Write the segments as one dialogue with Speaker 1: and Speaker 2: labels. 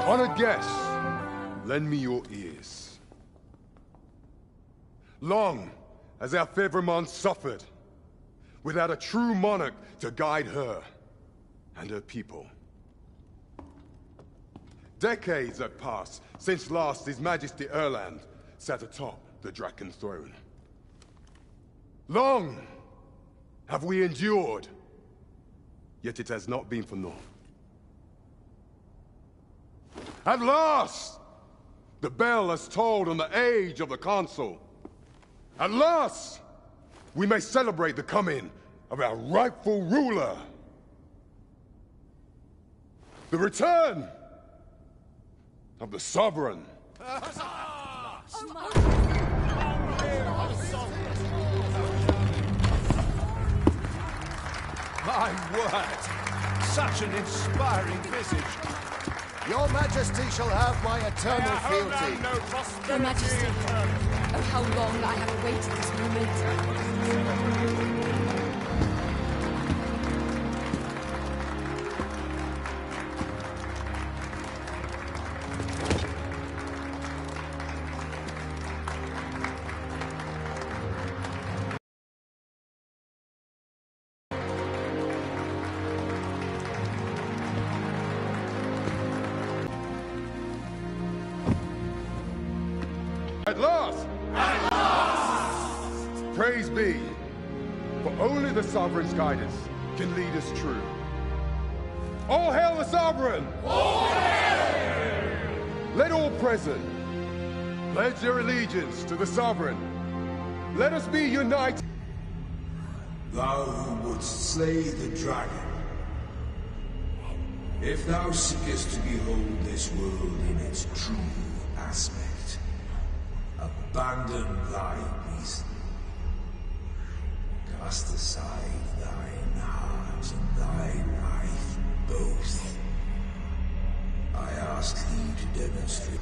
Speaker 1: Honored guests, lend me your ears. Long has our Fevrimond suffered, without a true monarch to guide her and her people. Decades have passed since last His Majesty Erland sat atop the Draken throne. Long have we endured, yet it has not been for naught. At last, the bell has tolled on the age of the Council. At last, we may celebrate the coming of our rightful ruler. The return of the Sovereign.
Speaker 2: My word! Such an inspiring visage.
Speaker 3: Your Majesty shall have my eternal fealty.
Speaker 4: Your Majesty, oh, how long I have awaited this moment.
Speaker 1: At last! At last! Praise be, for only the Sovereign's guidance can lead us true. All hail the Sovereign! All hail! Let all present pledge their allegiance to the Sovereign. Let us be united.
Speaker 5: Thou who wouldst slay the dragon, if thou seekest to behold this world in its true aspect, abandon thy reason. Cast aside thine heart and thy life both. I ask thee to demonstrate.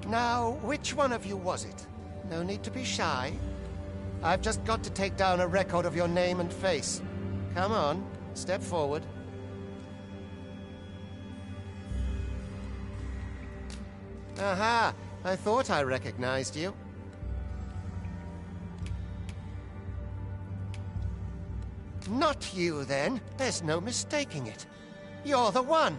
Speaker 3: Now, which one of you was it? No need to be shy. I've just got to take down a record of your name and face. Come on, step forward. Aha! I thought I recognized you. Not you, then. There's no mistaking it. You're the one.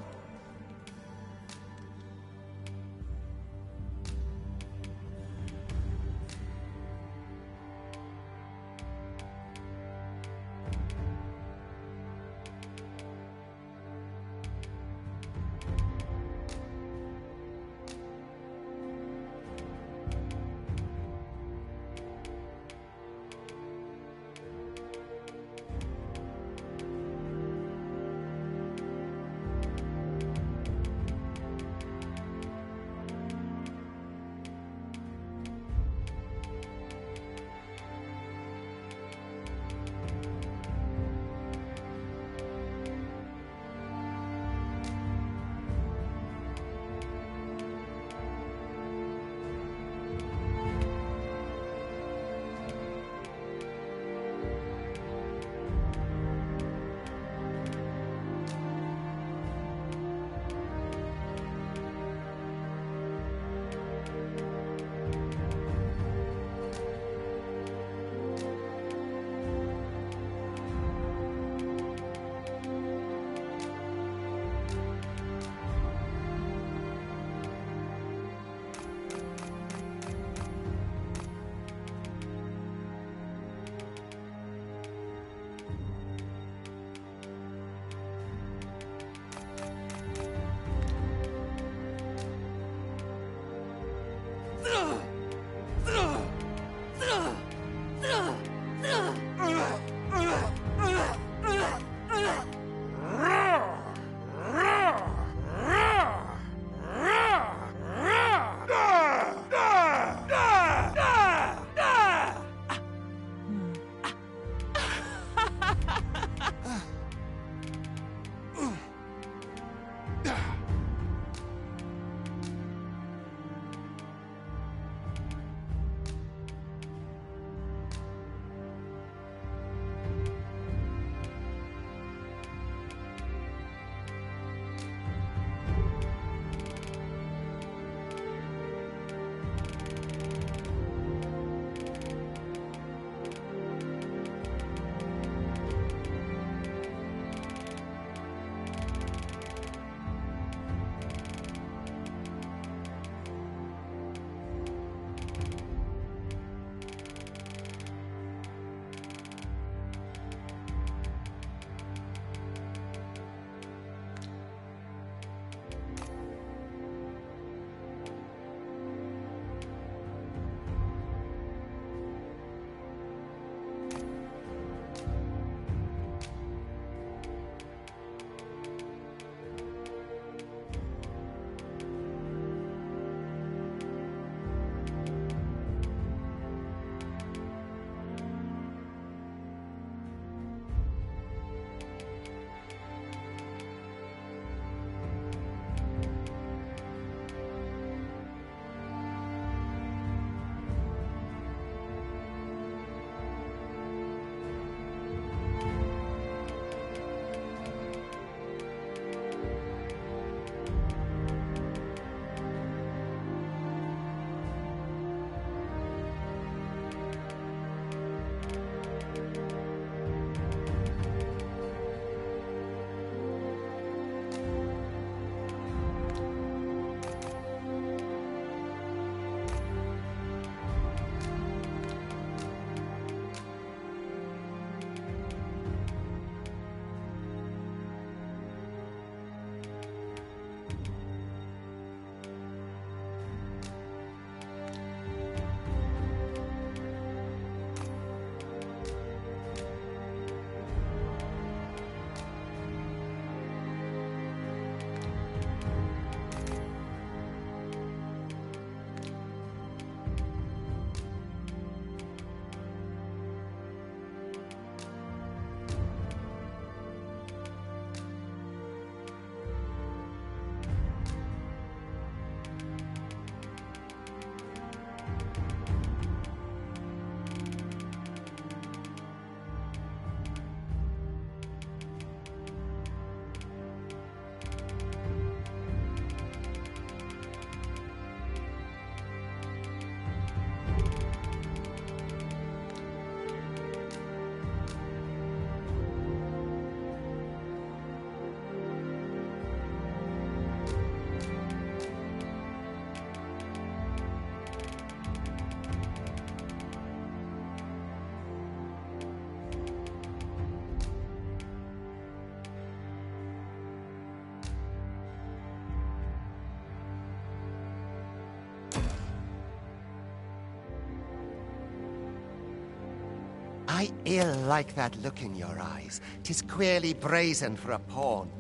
Speaker 3: I ill like that look in your eyes. 'Tis queerly brazen for a pawn.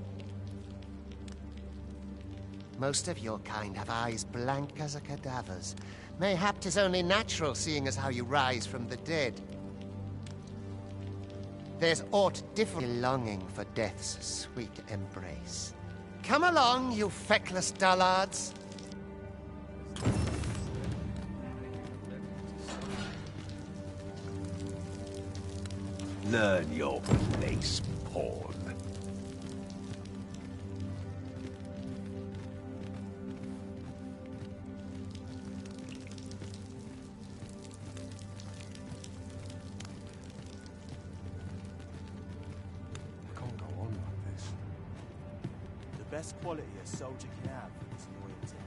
Speaker 3: Most of your kind have eyes blank as a cadaver's. Mayhap 'tis only natural, seeing as how you rise from the dead. There's aught different longing for death's sweet embrace. Come along, you feckless dullards.
Speaker 2: Learn your place, pawn.
Speaker 6: Can't go on like this.
Speaker 7: The best quality a soldier can have is loyalty.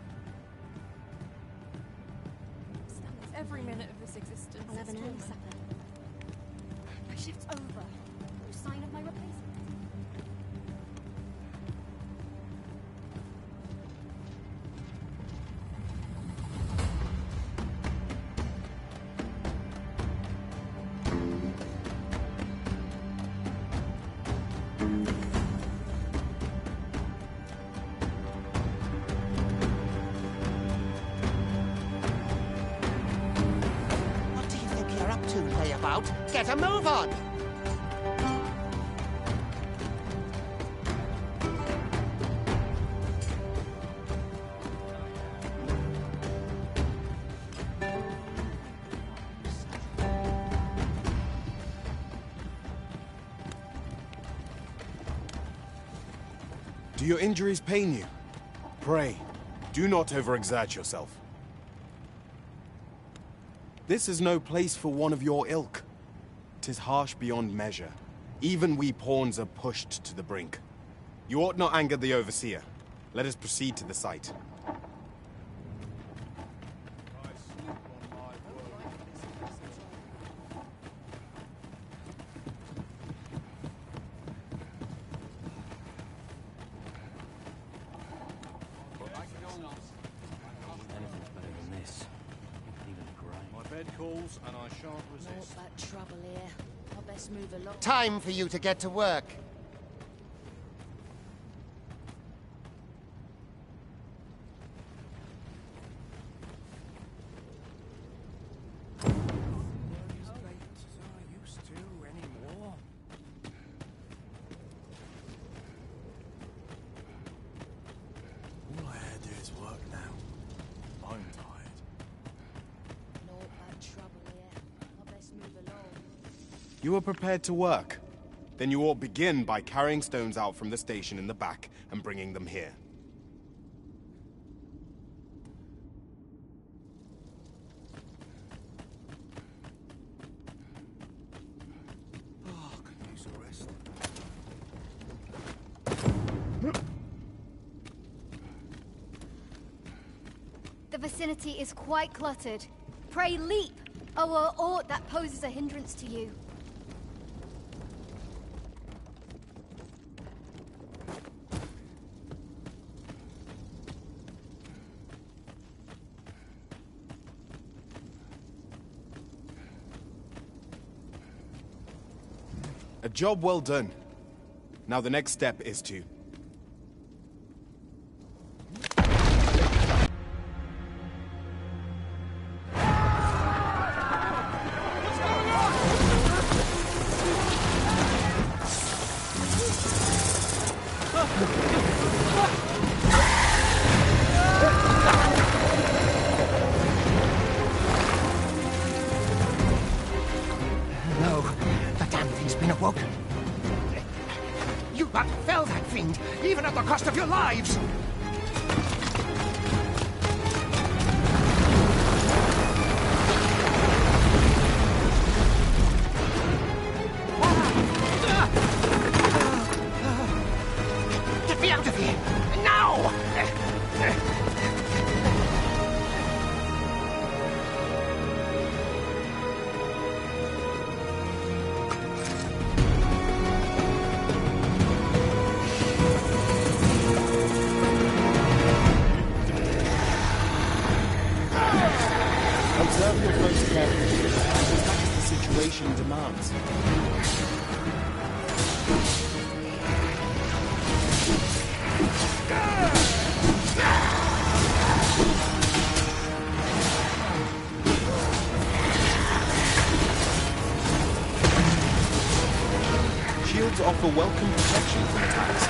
Speaker 4: Stands every minute of this existence.
Speaker 8: I'll have an early supper. My shift's over. No sign of my replacement.
Speaker 3: What do you think you're up to, layabout? Get a move on!
Speaker 6: Do your injuries pain you? Pray, do not overexert yourself. This is no place for one of your ilk. 'Tis harsh beyond measure. Even we pawns are pushed to the brink. You ought not anger the overseer. Let us proceed to the site.
Speaker 7: Anything's better than this. Even a grave.
Speaker 2: My bed calls, and I shan't resist.
Speaker 8: Naught but trouble here. I'll best move along.
Speaker 3: Time for you to get to work.
Speaker 7: All I had to do is work now. I'm tired.
Speaker 8: Naught but trouble here. I'll best move along.
Speaker 6: You are prepared to work. Then you ought begin by carrying stones out from the station in the back and bringing them here.
Speaker 2: Oh, I can use a rest.
Speaker 9: The vicinity is quite cluttered. Pray leap, or aught that poses a hindrance to you.
Speaker 6: A job well done. Now the next step is to...
Speaker 3: No, the damn thing's been awoken. You but fell that fiend, even at the cost of your lives! Get me out of here! Now!
Speaker 6: Observe your foes carefully, as the situation demands. offer welcome protection from attacks.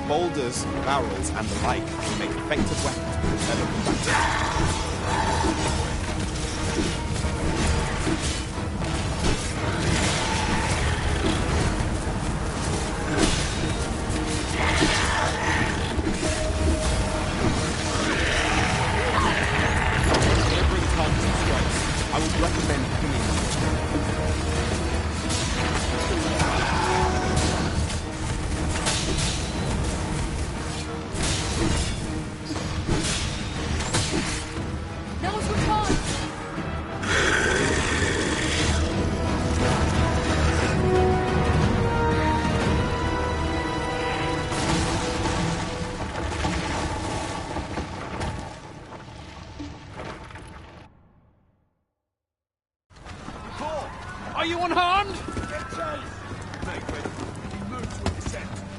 Speaker 6: Boulders, barrels, and the like can make effective weapons with fellow combatants. I would recommend pinging them.
Speaker 4: Now's your chance!
Speaker 2: Are you unharmed?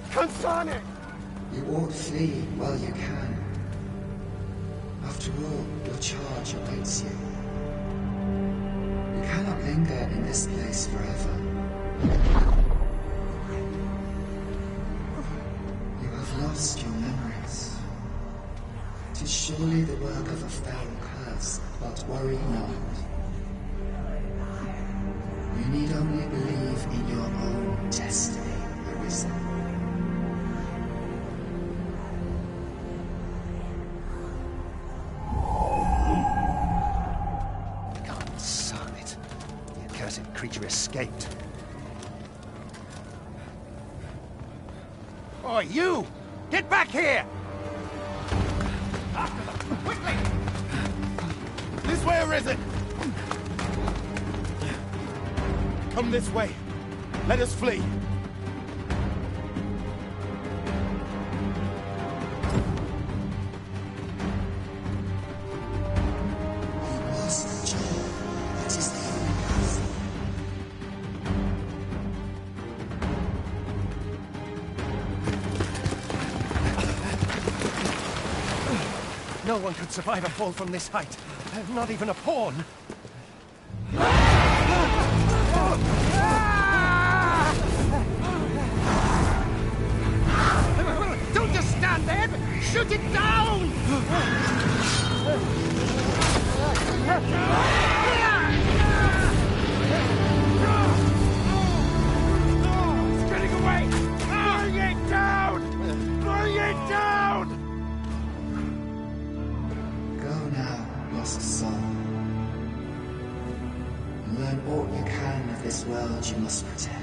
Speaker 1: Consane!
Speaker 5: You ought flee while you can. After all, your charge awaits you. You cannot linger in this place forever. You have lost your memories. 'Tis surely the work of a foul curse, but worry not. You need only believe in your own destiny, Arisen.
Speaker 3: Son it. The accursed creature escaped. Oh, you! Get back here!
Speaker 2: After them! Quickly!
Speaker 6: This way, Arisen! Come this way. Let us flee.
Speaker 5: You lost the joy. That is the only path.
Speaker 3: No one could survive a fall from this height. Not even a pawn. Don't just stand there! Shoot it down!
Speaker 1: It's getting away! Bring it down! Bring it down!
Speaker 5: Go now, lost soul. Learn all you can of this world you must protect.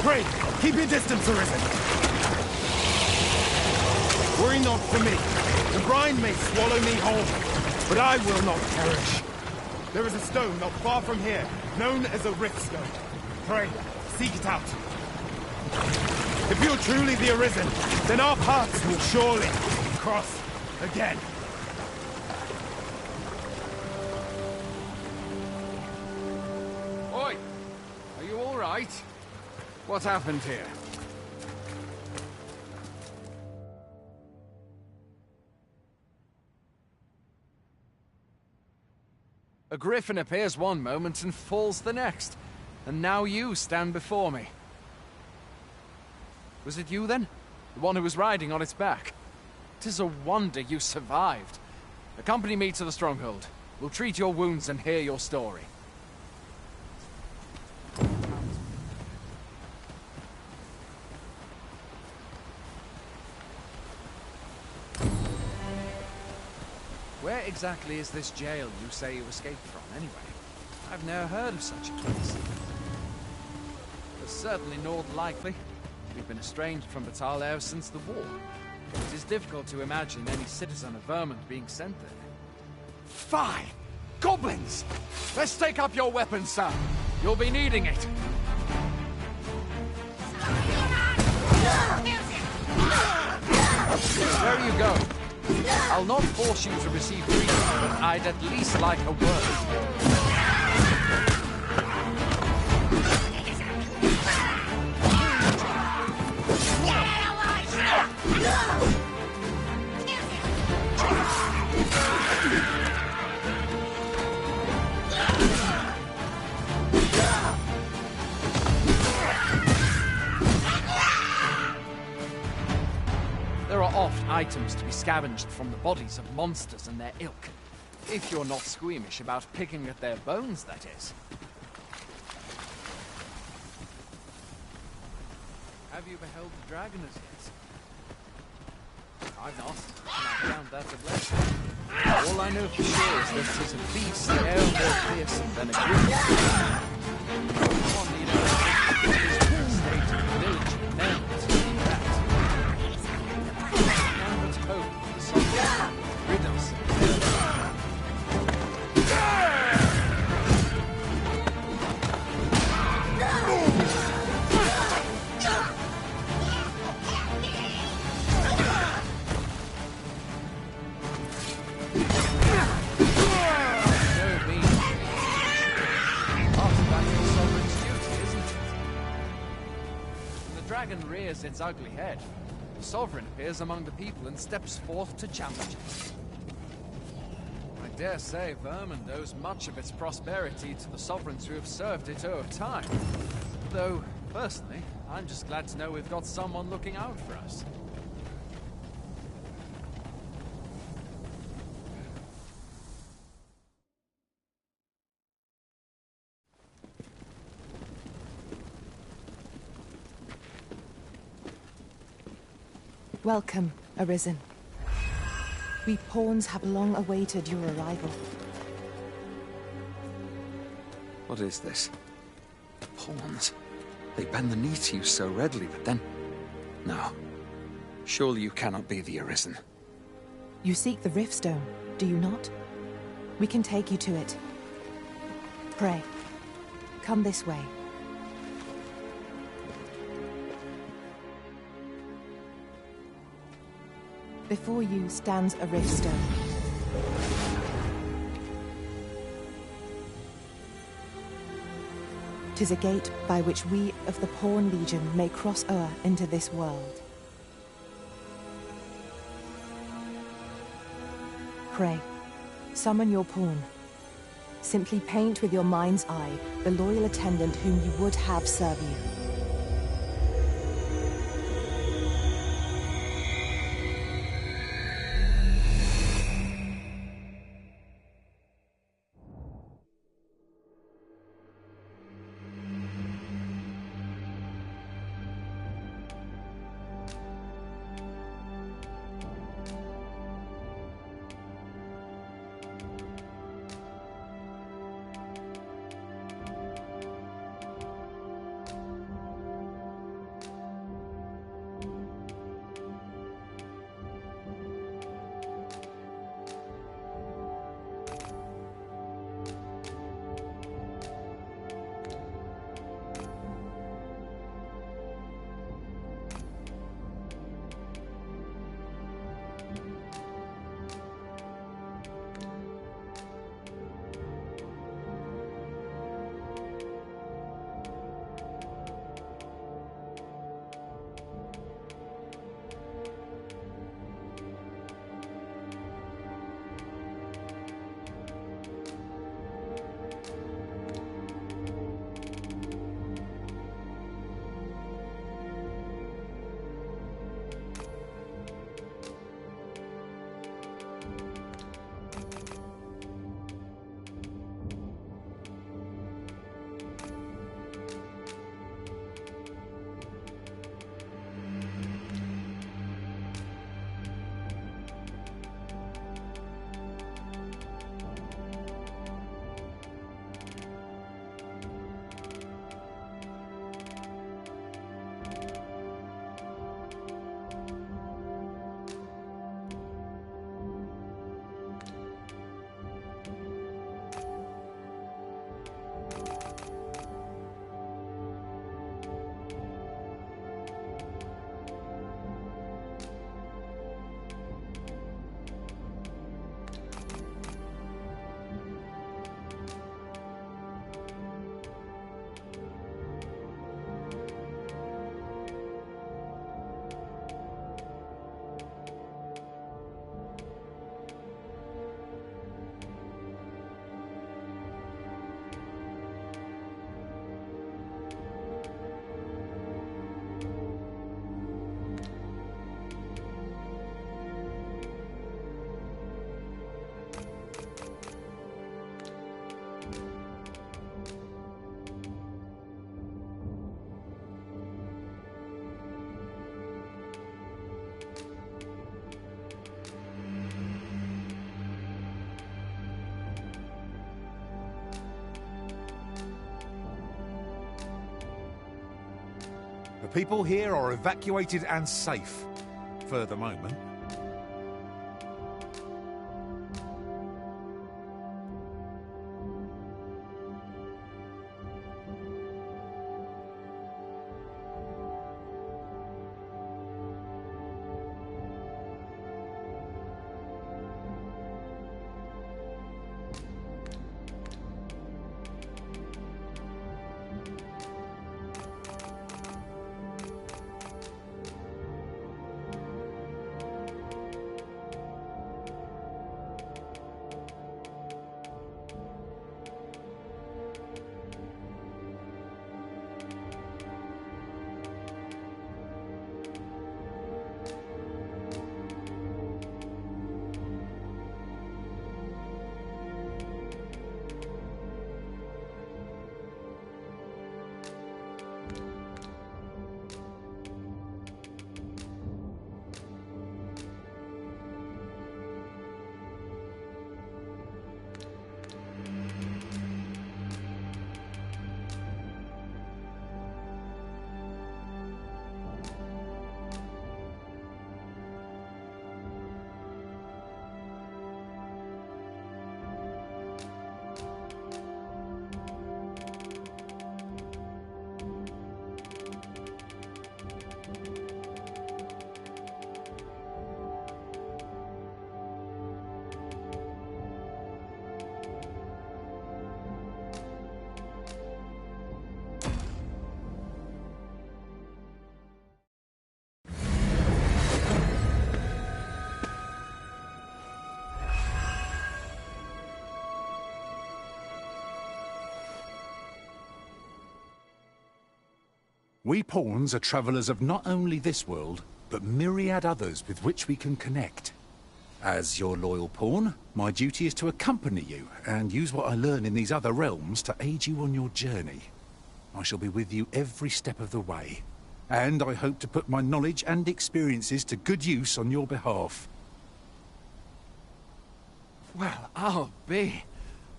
Speaker 6: Pray, keep your distance, Arisen. Worry not for me. The brine may swallow me whole, but I will not perish. There is a stone not far from here, known as a rift stone. Pray, seek it out. If you're truly the Arisen, then our paths will surely cross again.
Speaker 2: Oi! Are you all right? What happened here? A griffin appears one moment and falls the next. And now you stand before me. Was it you then? The one who was riding on its back? 'Tis a wonder you survived. Accompany me to the stronghold. We'll treat your wounds and hear your story. Where exactly is this jail you say you escaped from, anyway? I've never heard of such a place. But certainly not likely. We've been estranged from Bataleo since the war. It is difficult to imagine any citizen of Vermont being sent there. Fie! Goblins! Let's take up your weapons, sir. You'll be needing it. There you go. I'll not force you to receive treatment, but I'd at least like a word. There are oft items to be scavenged from the bodies of monsters and their ilk. If you're not squeamish about picking at their bones, that is. Have you beheld the dragon as yet? I've not, and I found that a blessing. All I know for sure is that 'tis a beast e'er more fearsome than a griffin. One need only stay to the village of men to see that. None but hope the sun rid us of it. Dragon rears its ugly head. The sovereign appears among the people and steps forth to challenge it. I dare say Vermont owes much of its prosperity to the sovereigns who have served it over time. Though, personally, I'm just glad to know we've got someone looking out for us.
Speaker 10: Welcome, Arisen. We pawns have long awaited your arrival.
Speaker 11: What is this? The pawns? They bend the knee to you so readily, but then... No. Surely you cannot be the Arisen.
Speaker 10: You seek the Riftstone, do you not? We can take you to it. Pray, come this way. Before you stands a Riftstone. "'Tis a gate by which we of the Pawn Legion may cross o'er into this world. Pray, summon your pawn. Simply paint with your mind's eye the loyal attendant whom you would have serve you.
Speaker 12: The people here are evacuated and safe. For the moment. We pawns are travellers of not only this world, but myriad others with which we can connect. As your loyal pawn, my duty is to accompany you and use what I learn in these other realms to aid you on your journey. I shall be with you every step of the way, and I hope to put my knowledge and experiences to good use on your behalf.
Speaker 2: Well, I'll be.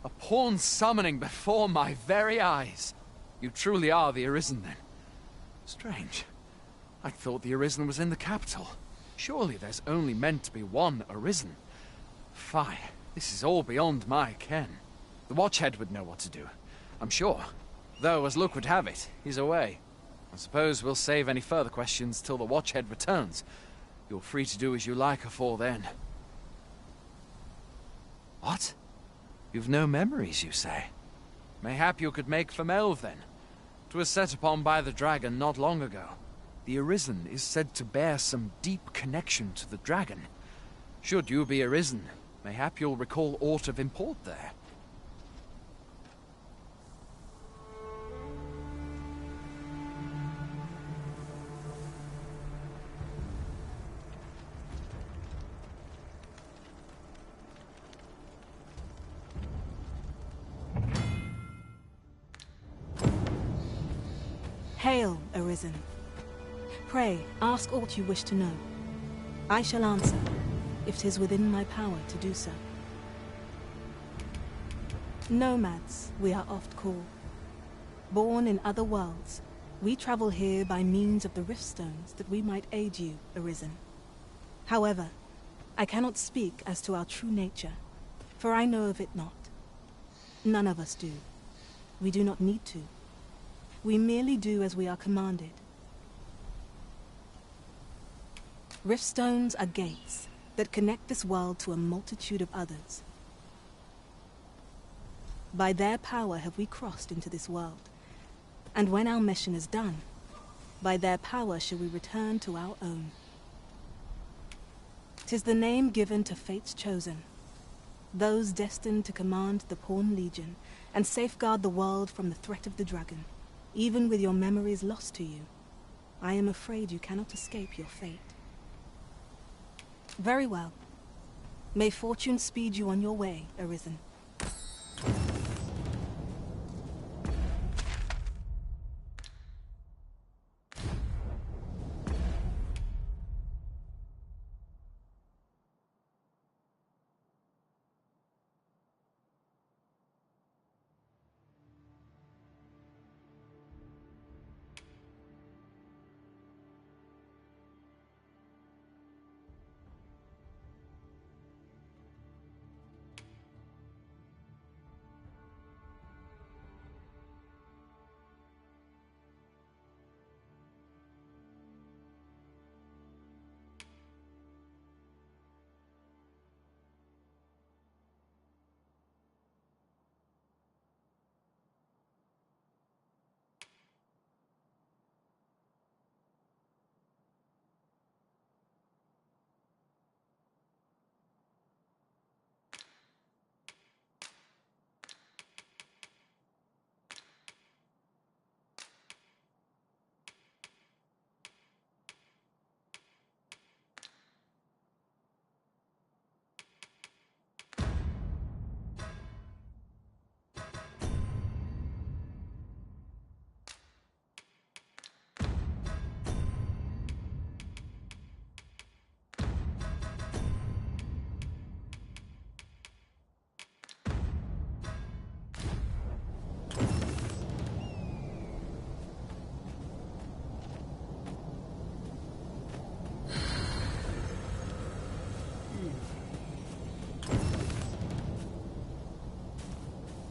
Speaker 2: A pawn summoning before my very eyes. You truly are the Arisen, then. Strange. I thought the Arisen was in the capital. Surely there's only meant to be one Arisen. Fie, this is all beyond my ken. The Watchhead would know what to do, I'm sure. Though, as luck would have it, he's away. I suppose we'll save any further questions till the Watchhead returns. You're free to do as you like afore then. What? You've no memories, you say? Mayhap you could make for Melve, then. 'Twas set upon by the dragon not long ago. The Arisen is said to bear some deep connection to the dragon. Should you be Arisen, mayhap you'll recall aught of import there.
Speaker 10: Hail, Arisen. Pray, ask aught you wish to know. I shall answer, if 'tis within my power to do so. Nomads, we are oft called. Born in other worlds, we travel here by means of the riftstones that we might aid you, Arisen. However, I cannot speak as to our true nature, for I know of it not. None of us do. We do not need to. We merely do as we are commanded. Riftstones are gates that connect this world to a multitude of others. By their power have we crossed into this world, and when our mission is done, by their power shall we return to our own. 'Tis the name given to fate's chosen, those destined to command the Pawn Legion and safeguard the world from the threat of the dragon. Even with your memories lost to you, I am afraid you cannot escape your fate. Very well. May fortune speed you on your way, Arisen.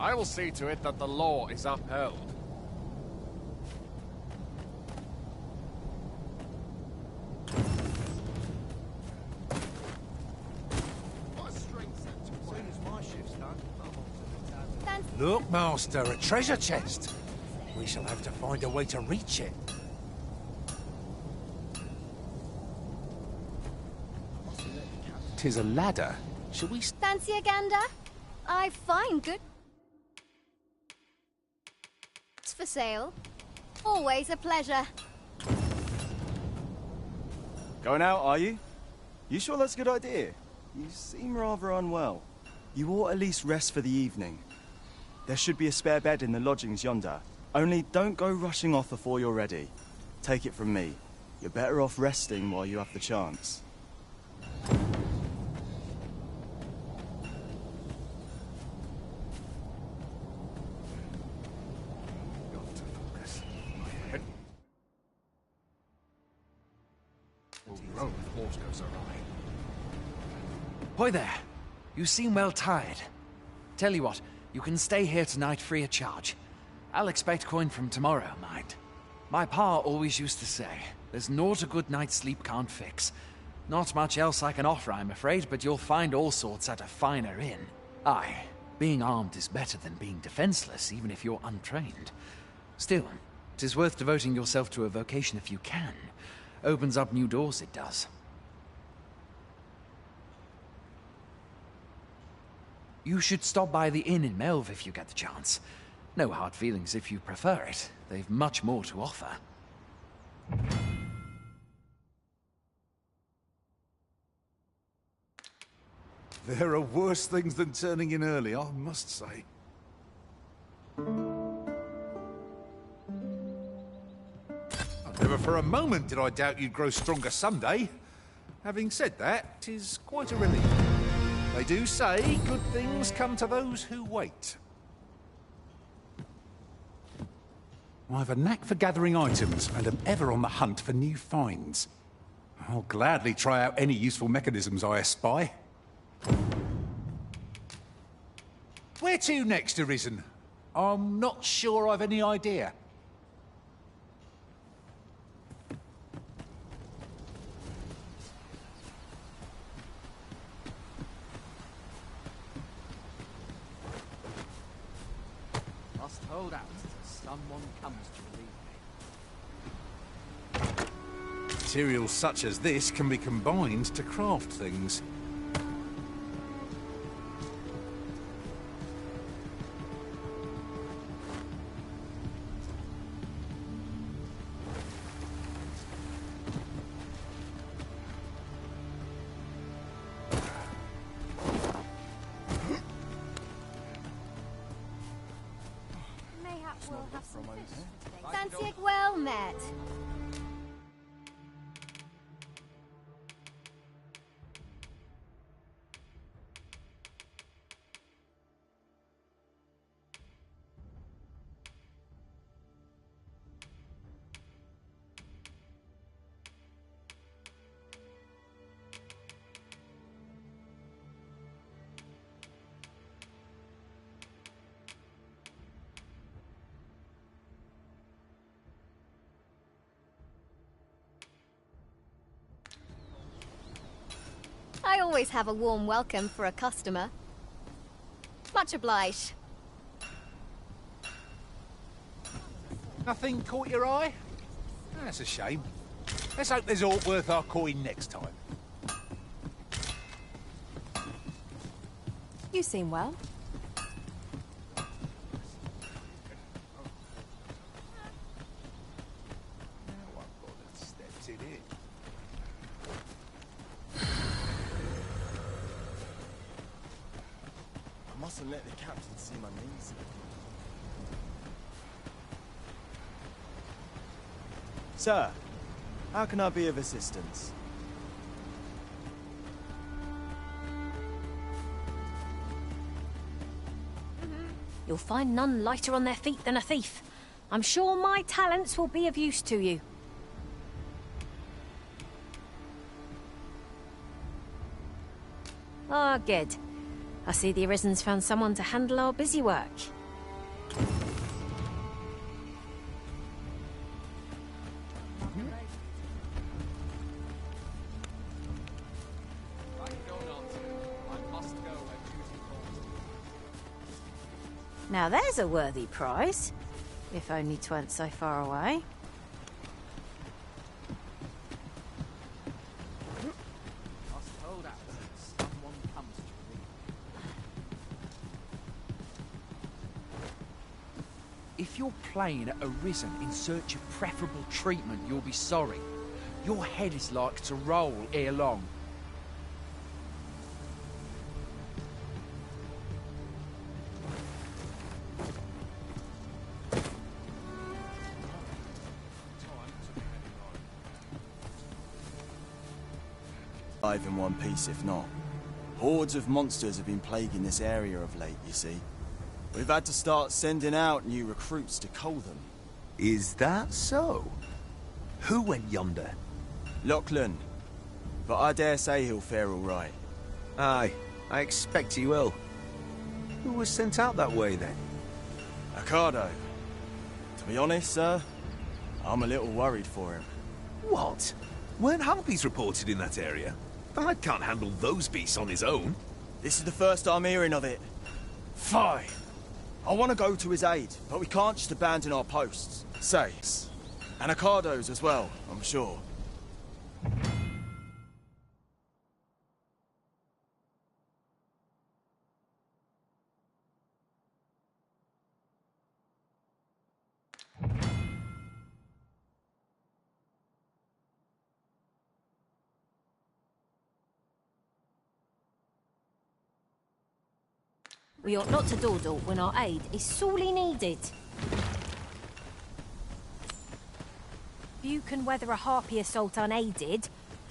Speaker 2: I will see to it that the law is upheld.
Speaker 12: Look, Master, a treasure chest. We shall have to find a way to reach it. 'Tis a ladder. Shall we...
Speaker 9: Fancy a gander? I find good... It's for sale. Always a pleasure.
Speaker 13: Going out, are you? You sure that's a good idea? You seem rather unwell. You ought at least rest for the evening. There should be a spare bed in the lodgings yonder. Only don't go rushing off before you're ready. Take it from me. You're better off resting while you have the chance.
Speaker 2: Hoy there! You seem well tired. Tell you what, you can stay here tonight free of charge. I'll expect coin from tomorrow, mind. My pa always used to say, there's naught a good night's sleep can't fix. Not much else I can offer, I'm afraid, but you'll find all sorts at a finer inn. Aye, being armed is better than being defenseless, even if you're untrained. Still, 'tis worth devoting yourself to a vocation if you can. Opens up new doors, it does. You should stop by the inn in Melve if you get the chance. No hard feelings if you prefer it. They've much more to offer.
Speaker 12: There are worse things than turning in early, I must say. Never for a moment did I doubt you'd grow stronger someday. Having said that, 'tis quite a relief. They do say good things come to those who wait. I have a knack for gathering items and am ever on the hunt for new finds. I'll gladly try out any useful mechanisms I espy. Where to next, Arisen? I'm not sure I've any idea.
Speaker 2: Must hold out till someone comes to relieve me.
Speaker 12: Materials such as this can be combined to craft things.
Speaker 9: Mayhap we'll have some fish today. Fancy it well met. I always have a warm welcome for a customer. Much obliged.
Speaker 12: Nothing caught your eye? That's a shame. Let's hope there's aught worth our coin next time.
Speaker 4: You seem well.
Speaker 13: I mustn't let the captain see my knees. Sir, how can I be of assistance?
Speaker 8: You'll find none lighter on their feet than a thief. I'm sure my talents will be of use to you. Ah, good. I see the Arisen's found someone to handle our busy work. Now there's a worthy prize. If only 'tweren't so far away.
Speaker 2: If you're playing at Arisen in search of preferable treatment, you'll be sorry. Your head is like to roll ere long.
Speaker 13: Live in one piece, if not. Hordes of monsters have been plaguing this area of late, you see. We've had to start sending out new recruits to cull them.
Speaker 14: Is that so? Who went yonder?
Speaker 13: Lachlan. But I dare say he'll fare all right.
Speaker 14: Aye, I expect he will. Who was sent out that way, then?
Speaker 13: Ricardo. To be honest, sir, I'm a little worried for him.
Speaker 14: What? Weren't harpies reported in that area? Bard can't handle those beasts on his own.
Speaker 13: This is the first I'm hearing of it. Fine. I want to go to his aid, but we can't just abandon our posts. Saves. And Ricardo's as well, I'm sure.
Speaker 8: We ought not to dawdle when our aid is sorely needed. You can weather a harpy assault unaided.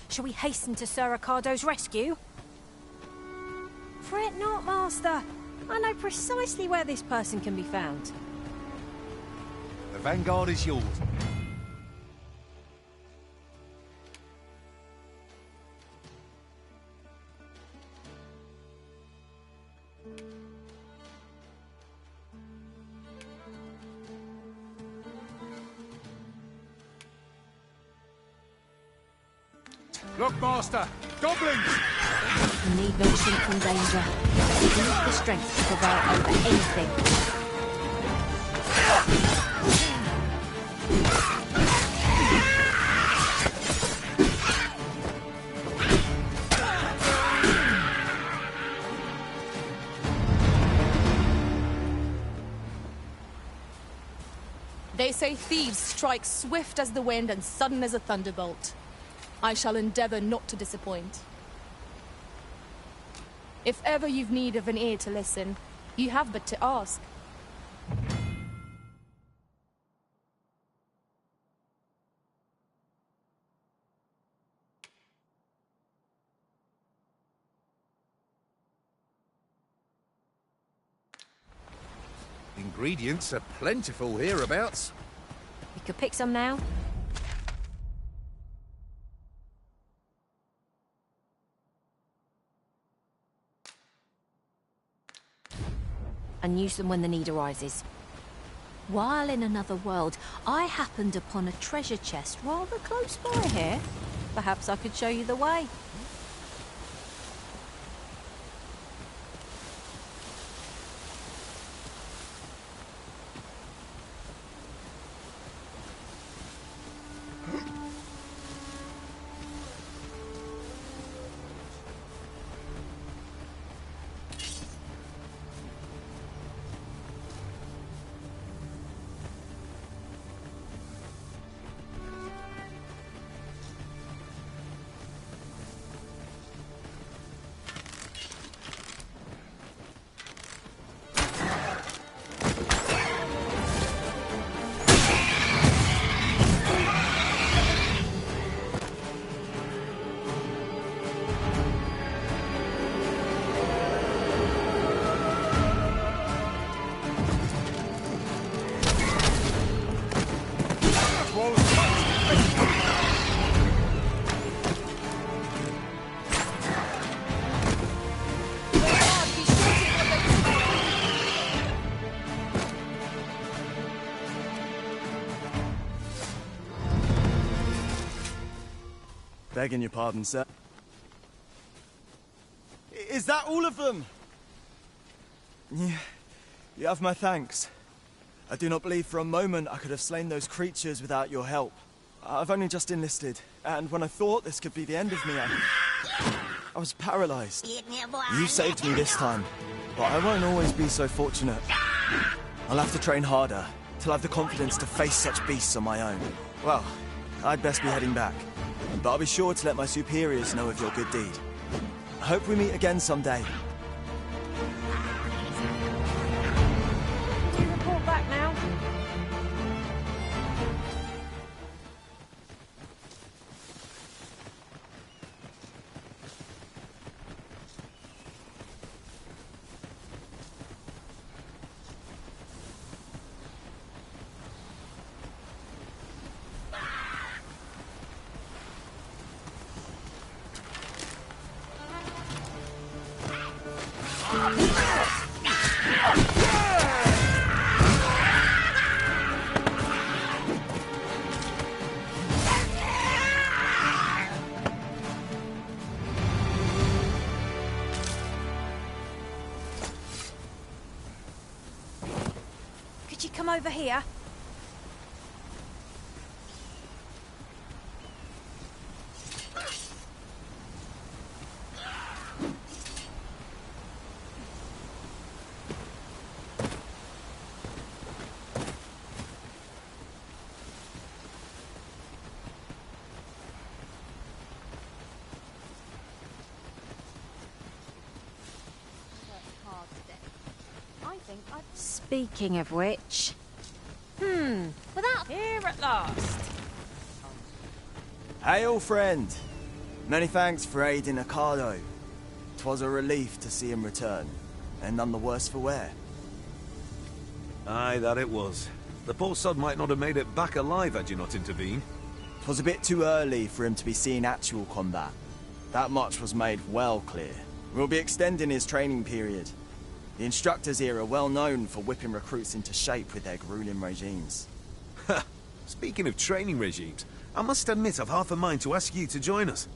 Speaker 8: Shall we hasten to Sir Ricardo's rescue? Fret not, Master. I know precisely where this person can be found.
Speaker 14: The vanguard is yours.
Speaker 1: Look, Master! Goblins!
Speaker 8: You need not shrink from danger. You need the strength to prevail over anything.
Speaker 4: They say thieves strike swift as the wind and sudden as a thunderbolt. I shall endeavor not to disappoint. If ever you've need of an ear to listen, you have but to ask.
Speaker 14: Ingredients are plentiful hereabouts.
Speaker 8: We could pick some now. And use them when the need arises. While in another world, I happened upon a treasure chest rather close by here. Perhaps I could show you the way.
Speaker 13: Begging your pardon, sir. Is that all of them? Yeah. You have my thanks. I do not believe for a moment I could have slain those creatures without your help. I've only just enlisted, and when I thought this could be the end of me, I was paralyzed. You saved me this time, but I won't always be so fortunate. I'll have to train harder, till I have the confidence to face such beasts on my own. Well, I'd best be heading back, but I'll be sure to let my superiors know of your good deed. I hope we meet again someday.
Speaker 8: Do you report back now?
Speaker 15: Could you come over here?
Speaker 8: Speaking of which... without...
Speaker 15: Here at last.
Speaker 13: Hail, friend. Many thanks for aiding Ocado. 'Twas a relief to see him return, and none the worse for wear.
Speaker 14: Aye, that it was. The poor sod might not have made it back alive had you not intervened.
Speaker 13: 'Twas a bit too early for him to be seeing actual combat. That much was made well clear. We'll be extending his training period. The instructors here are well known for whipping recruits into shape with their grueling regimes.
Speaker 14: Speaking of training regimes, I must admit I've half a mind to ask you to join us.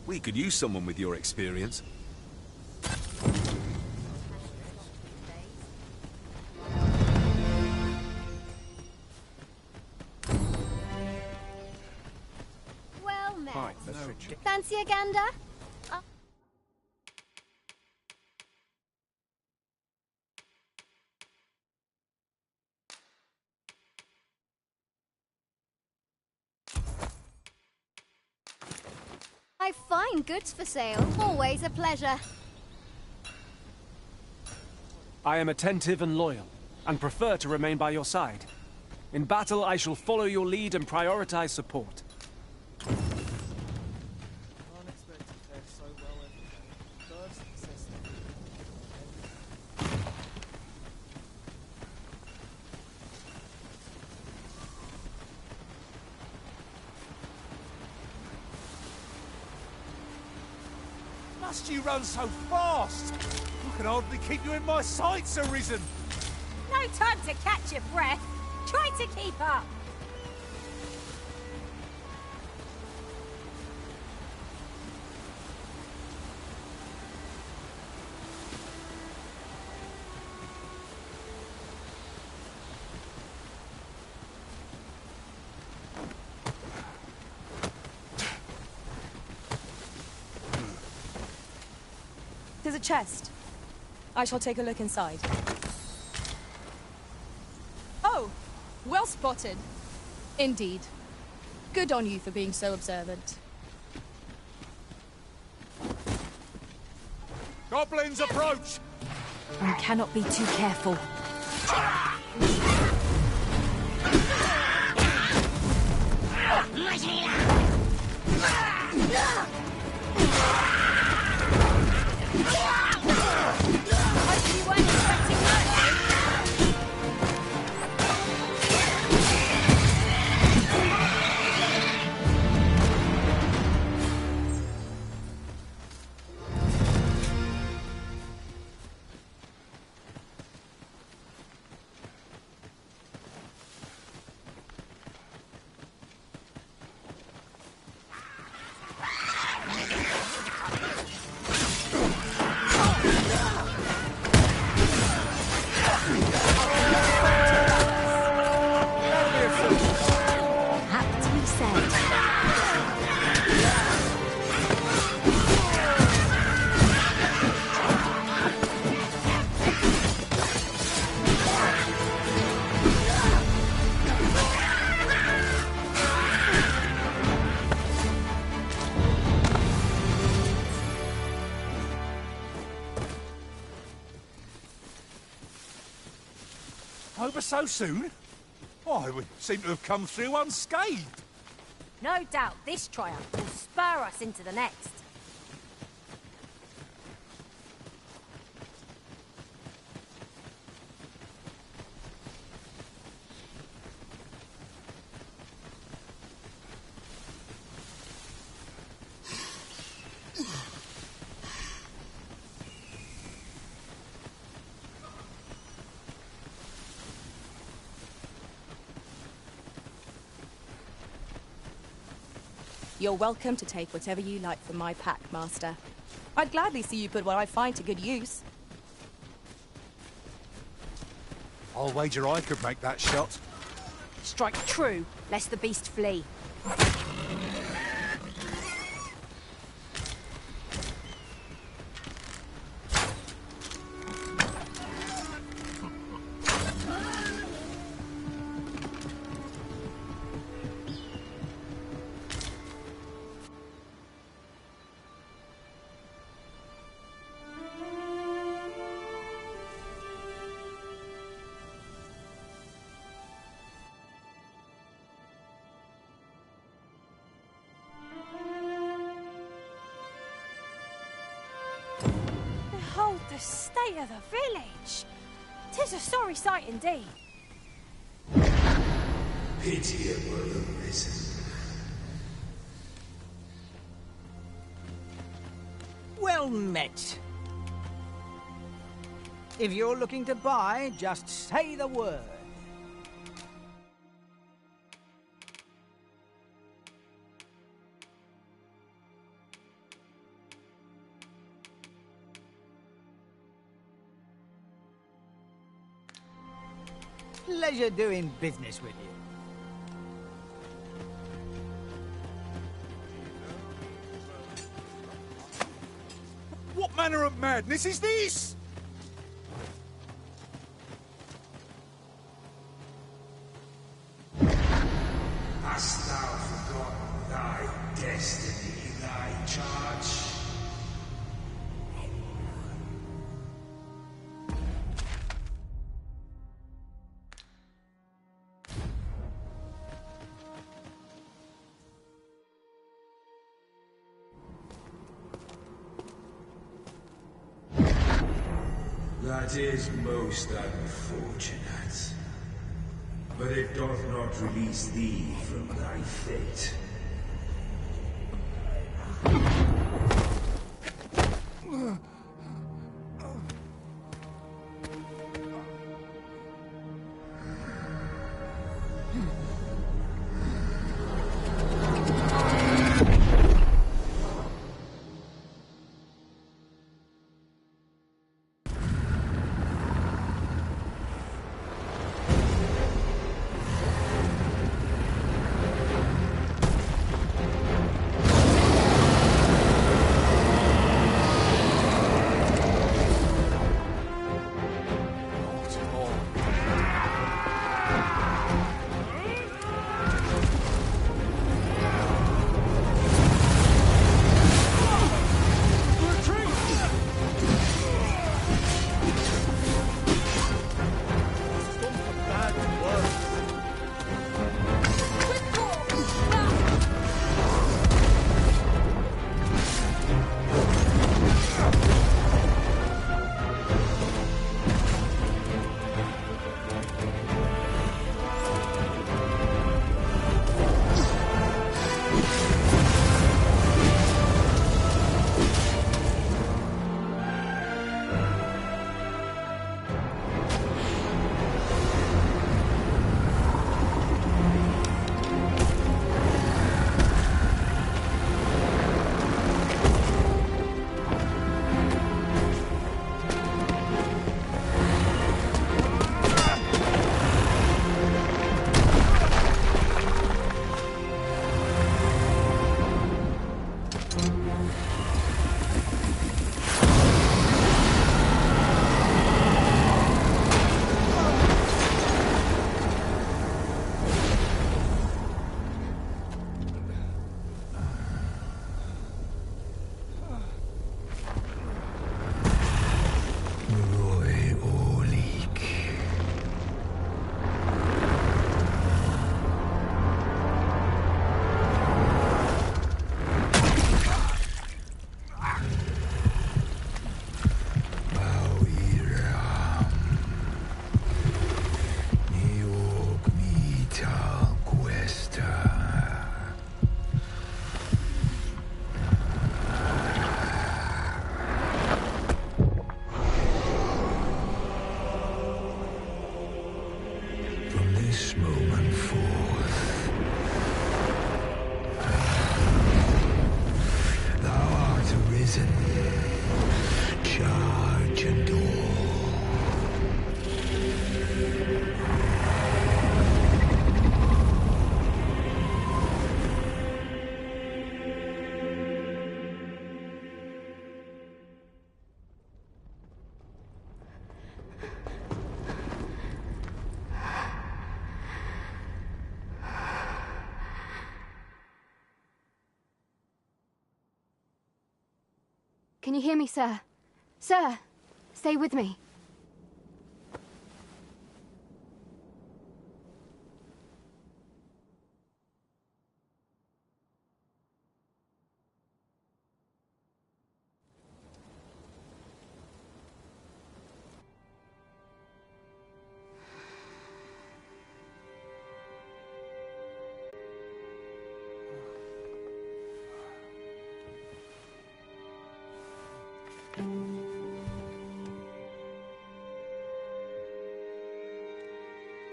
Speaker 14: We could use someone with your experience.
Speaker 9: Well met. Fancy a gander? I find goods for sale. Always a pleasure.
Speaker 16: I am attentive and loyal, and prefer to remain by your side. In battle, I shall follow your lead and prioritize support.
Speaker 7: Must you run so fast? I can hardly keep you in my sights, Arisen.
Speaker 15: No time to catch your breath. Try to keep up.
Speaker 4: There's a chest. I shall take a look inside. Oh, well spotted. Indeed. Good on you for being so observant.
Speaker 7: Goblins approach!
Speaker 8: One cannot be too careful.
Speaker 7: over so soon? Why, we seem to have come through unscathed.
Speaker 15: No doubt this triumph will spur us into the next.
Speaker 4: You're welcome to take whatever you like from my pack, Master. I'd gladly see you put what I find to good use.
Speaker 7: I'll wager I could make that shot.
Speaker 15: Strike true, lest the beast flee. Behold the state of the village. 'Tis a sorry sight indeed.
Speaker 5: Pitiable arisen.
Speaker 17: Well met. If you're looking to buy, just say the word. Pleasure doing business with you.
Speaker 7: What manner of madness is this?
Speaker 5: Hast thou forgotten thy destiny, thy charge? That is most unfortunate. But it doth not release thee from thy fate.
Speaker 9: Can you hear me, sir? Sir, stay with me.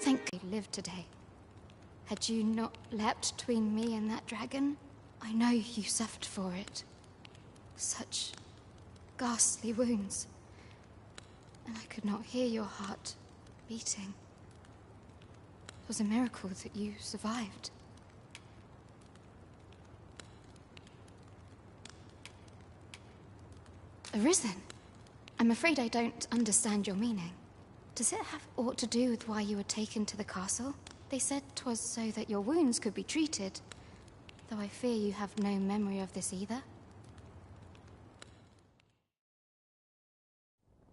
Speaker 9: Thank you lived today. Had you not leapt between me and that dragon, I know you suffered for it. Such ghastly wounds. And I could not hear your heart beating. It was a miracle that you survived. Arisen? I'm afraid I don't understand your meaning. Does it have aught to do with why you were taken to the castle? They said 'twas so that your wounds could be treated, though I fear you have no memory of this either.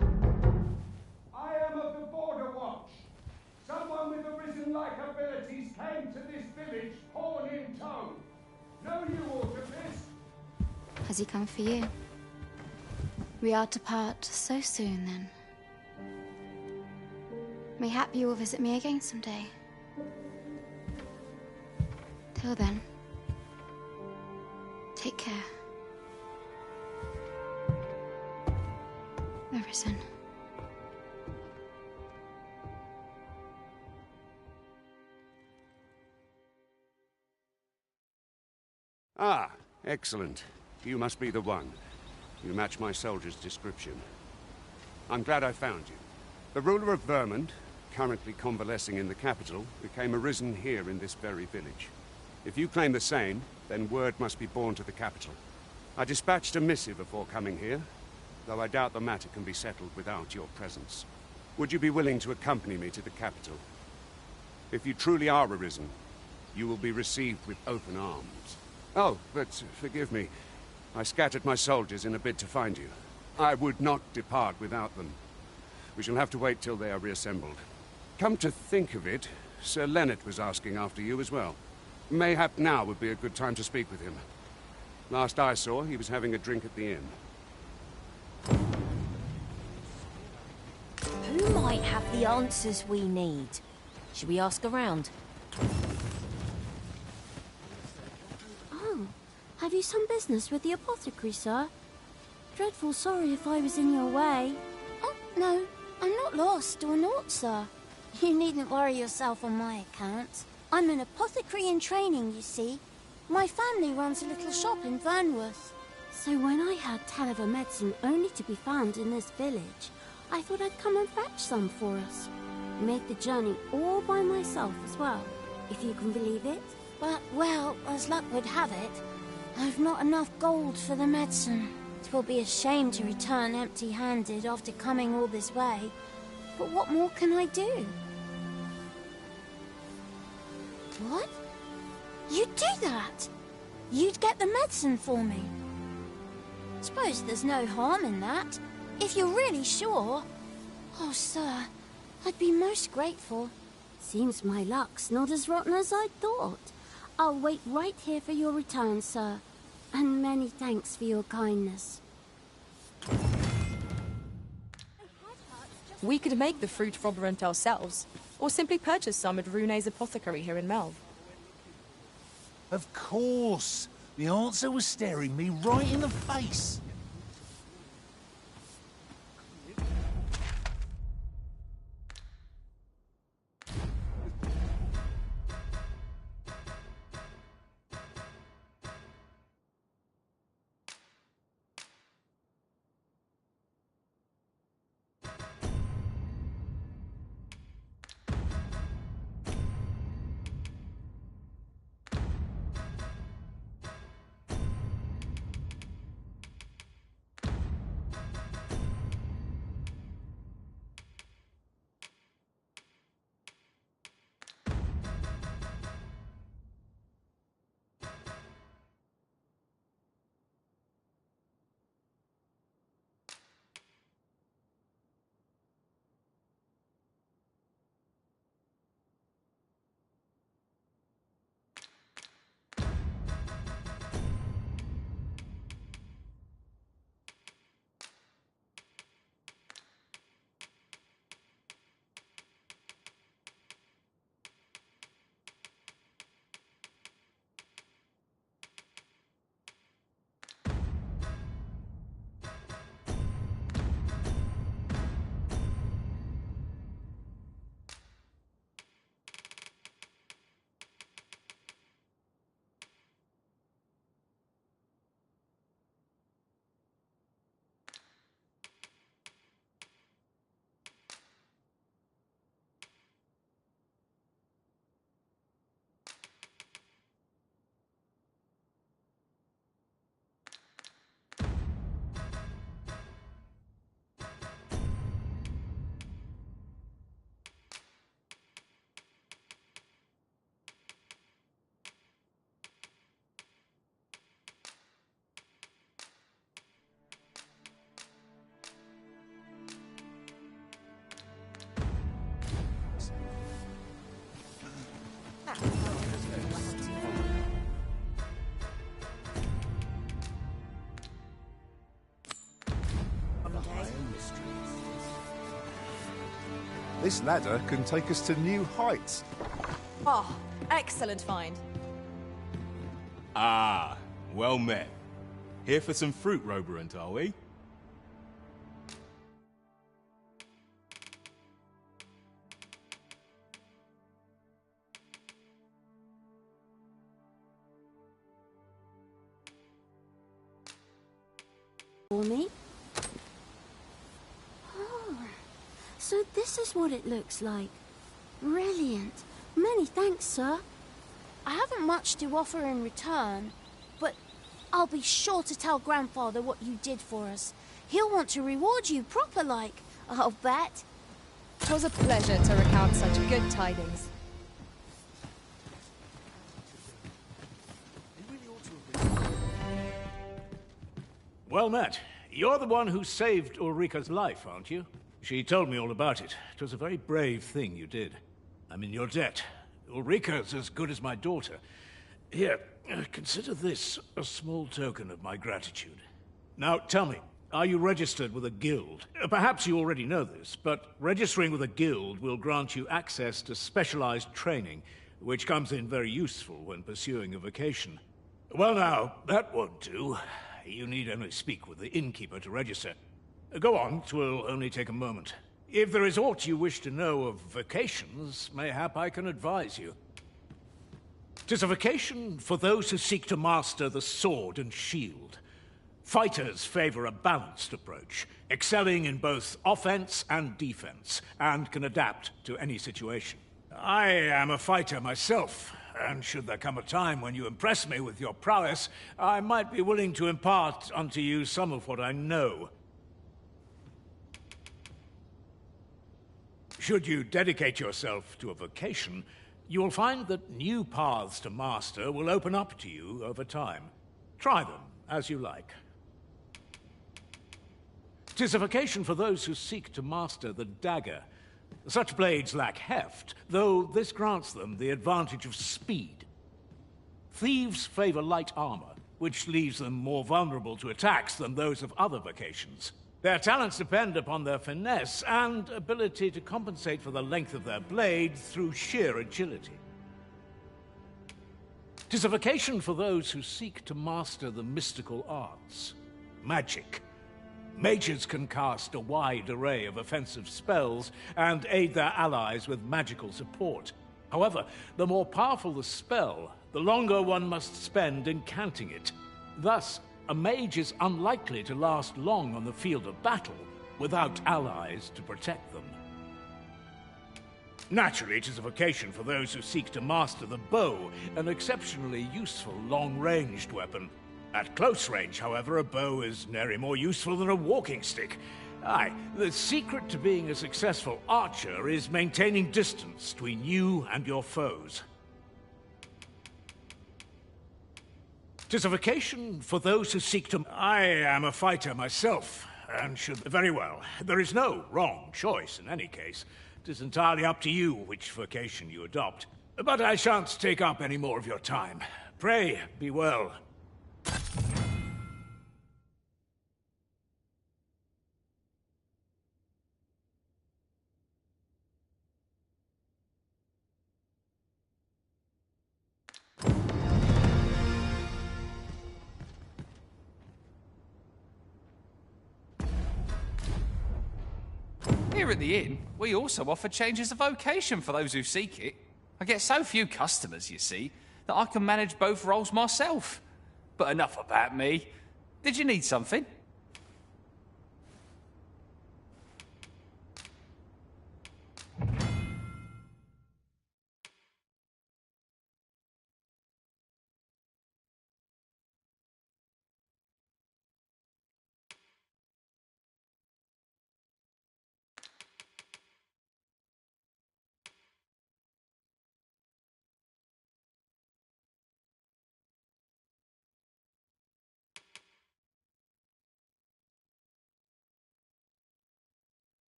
Speaker 18: I am of the Border Watch. Someone with Arisen-like abilities came to this village, horn in tow. Know you aught of this?
Speaker 9: Has he come for you? We are to part so soon, then. Mayhap you will visit me again someday. Till then, take care. Arisen.
Speaker 19: Ah, excellent. You must be the one. You match my soldier's description. I'm glad I found you. The ruler of Vermont, currently convalescing in the capital, became arisen here in this very village. If you claim the same, then word must be borne to the capital. I dispatched a missive before coming here, though I doubt the matter can be settled without your presence. Would you be willing to accompany me to the capital? If you truly are arisen, you will be received with open arms. Oh, but forgive me. I scattered my soldiers in a bid to find you. I would not depart without them. We shall have to wait till they are reassembled. Come to think of it, Sir Leonard was asking after you as well. Mayhap now would be a good time to speak with him. Last I saw, he was having a drink at the inn.
Speaker 8: Who might have the answers we need? Should we ask around?
Speaker 20: Oh, have you some business with the apothecary, sir? Dreadful sorry if I was in your way. Oh, no, I'm not lost or naught, sir. You needn't worry yourself on my account. I'm an apothecary in training, you see. My family runs a little shop in Vernworth. So when I heard tell of a medicine only to be found in this village, I thought I'd come and fetch some for us. Made the journey all by myself as well, if you can believe it. But, well, as luck would have it, I've not enough gold for the medicine. It will be a shame to return empty-handed after coming all this way. But what more can I do? What? You'd do that? You'd get the medicine for me? Suppose there's no harm in that, if you're really sure. Oh, sir, I'd be most grateful. Seems my luck's not as rotten as I thought. I'll wait right here for your return, sir. And many thanks for your kindness.
Speaker 4: We could make the fruit frobrant ourselves, or simply purchase some at Rune's apothecary here in Melve.
Speaker 12: Of course! The answer was staring me right in the face.
Speaker 7: This ladder can take us to new heights.
Speaker 4: Oh, excellent find.
Speaker 21: Ah, well met. Here for some fruit, Roberant, are we?
Speaker 20: For me? Oh, so this is what it looks like. Brilliant. Many thanks, sir. I haven't much to offer in return, but I'll be sure to tell Grandfather what you did for us. He'll want to reward you proper like, I'll bet.
Speaker 4: 'Twas a pleasure to recount such good tidings.
Speaker 22: Well met. You're the one who saved Ulrika's life, aren't you? She told me all about it. It was a very brave thing you did. I'm in your debt. Ulrika's as good as my daughter. Here, consider this a small token of my gratitude. Now, tell me, are you registered with a guild? Perhaps you already know this, but registering with a guild will grant you access to specialized training, which comes in very useful when pursuing a vocation. Well now, that won't do. You need only speak with the innkeeper to register. Go on, 'twill only take a moment. If there is aught you wish to know of vocations, mayhap I can advise you. 'Tis a vocation for those who seek to master the sword and shield. Fighters favor a balanced approach, excelling in both offense and defense, and can adapt to any situation. I am a fighter myself, and should there come a time when you impress me with your prowess, I might be willing to impart unto you some of what I know. Should you dedicate yourself to a vocation, you will find that new paths to master will open up to you over time. Try them as you like. 'Tis a vocation for those who seek to master the dagger. Such blades lack heft, though this grants them the advantage of speed. Thieves favor light armor, which leaves them more vulnerable to attacks than those of other vocations. Their talents depend upon their finesse and ability to compensate for the length of their blade through sheer agility. 'Tis a vocation for those who seek to master the mystical arts. Magic. Mages can cast a wide array of offensive spells and aid their allies with magical support. However, the more powerful the spell, the longer one must spend incanting it. Thus, a mage is unlikely to last long on the field of battle without allies to protect them. Naturally, it is a vocation for those who seek to master the bow, an exceptionally useful long-ranged weapon. At close range, however, a bow is nary more useful than a walking stick. Aye, the secret to being a successful archer is maintaining distance between you and your foes. 'Tis a vocation for those who seek to... I am a fighter myself, and should... Very well. There is no wrong choice in any case. It is entirely up to you which vocation you adopt. But I shan't take up any more of your time. Pray, be well.
Speaker 23: Here at the inn, we also offer changes of vocation for those who seek it. I get so few customers, you see, that I can manage both roles myself. But enough about me. Did you need something?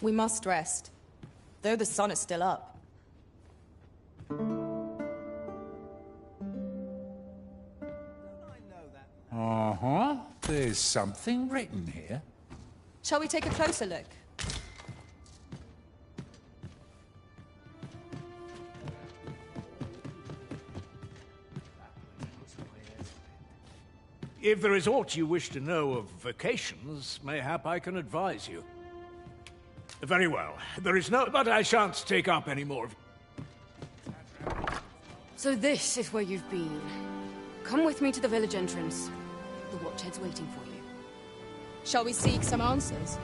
Speaker 4: We must rest, though the sun is still up.
Speaker 12: Uh-huh. There's something written here.
Speaker 4: Shall we take a closer look?
Speaker 22: If there is aught you wish to know of vacations, mayhap I can advise you. Very well. There is no... But I shan't take up any more of...
Speaker 3: So this is where you've been. Come with me to the village entrance. The watchhead's waiting for you.
Speaker 4: Shall we seek some answers?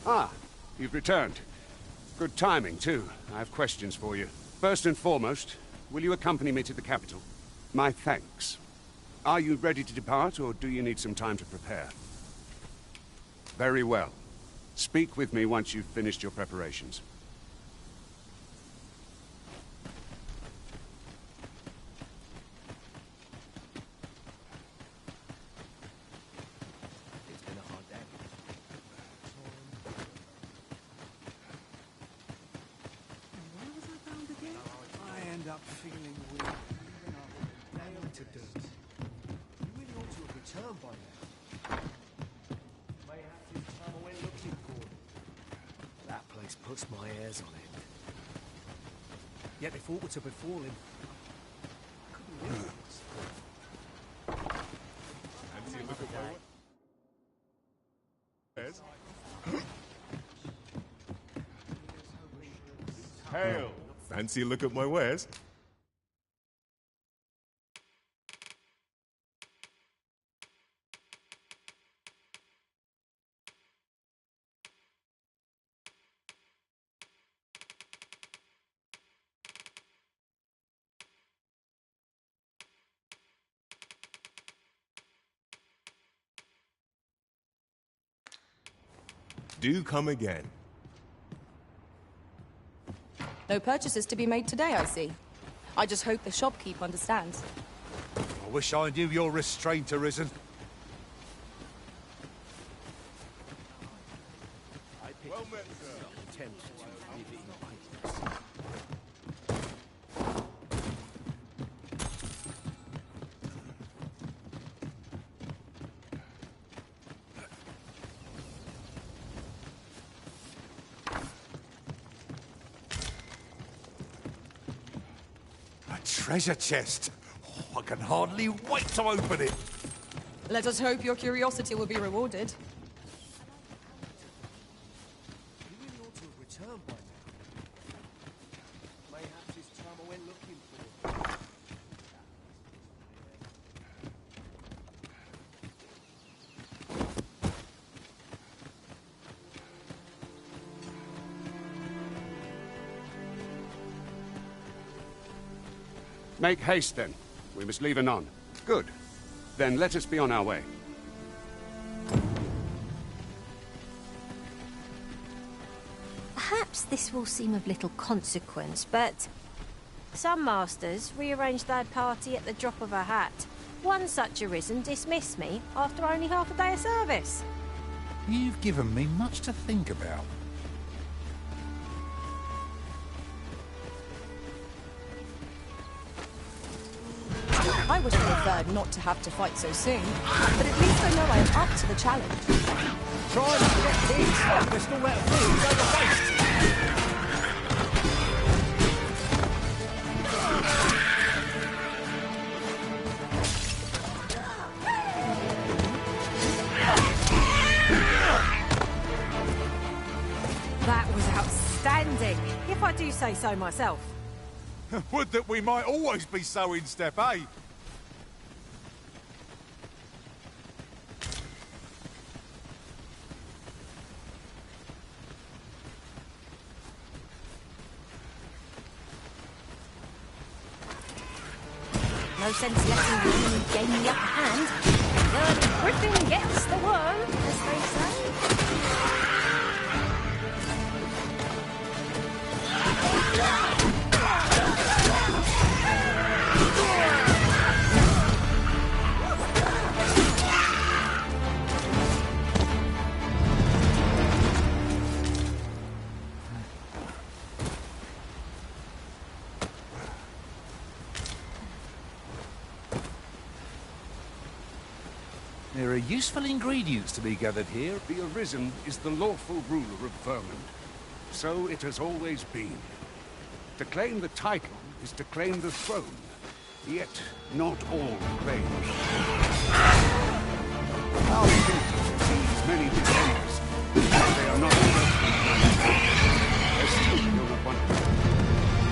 Speaker 19: Ah, you've returned. Good timing, too. I have questions for you. First and foremost, will you accompany me to the capital? My thanks. Are you ready to depart, or do you need some time to prepare? Very well. Speak with me once you've finished your preparations.
Speaker 7: Puts my hairs on it. Yet if aught were to befall him, I couldn't live.
Speaker 21: Hail! Fancy a look at my wares? Do come again.
Speaker 4: No purchases to be made today, I see. I just hope the shopkeep understands.
Speaker 7: I wish I knew your restraint, Arisen.
Speaker 21: Well met, sir.
Speaker 7: Treasure chest. Oh, I can hardly wait to open it.
Speaker 4: Let us hope your curiosity will be rewarded.
Speaker 19: Make haste, then. We must leave anon. Good. Then let us be on our way.
Speaker 8: Perhaps this will seem of little consequence, but some masters rearrange their party at the drop of a hat. One such Arisen dismissed me after only half a day of service.
Speaker 12: You've given me much to think about.
Speaker 4: I would have preferred not to have to fight so soon, but at least I know I am up to the challenge.
Speaker 7: Try not to get kids. There's still that food over waste.
Speaker 8: That was outstanding, if I do say so myself.
Speaker 7: Would that we might always be so in step, eh?
Speaker 8: No sense letting the enemy gain the upper hand. The early griffin gets the worm, as they say.
Speaker 12: There are useful ingredients to be gathered here.
Speaker 19: The Arisen is the lawful ruler of Vermund. So it has always been. To claim the title is to claim the throne. Yet, not all claim. Our kingdom sees many defenders, but they are not all. There's still only one.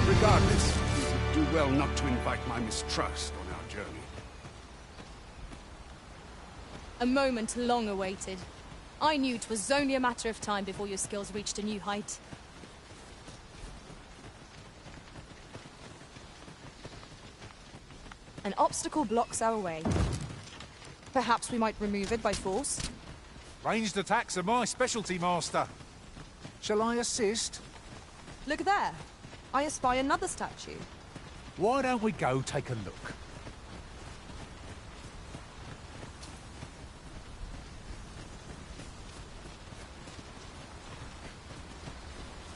Speaker 19: Regardless, you would do well not to invite my mistrust on our journey.
Speaker 4: A moment long awaited. I knew 'twas only a matter of time before your skills reached a new height. An obstacle blocks our way. Perhaps we might remove it by force?
Speaker 12: Ranged attacks are my specialty, Master. Shall I assist?
Speaker 4: Look there. I espy another statue.
Speaker 12: Why don't we go take a look?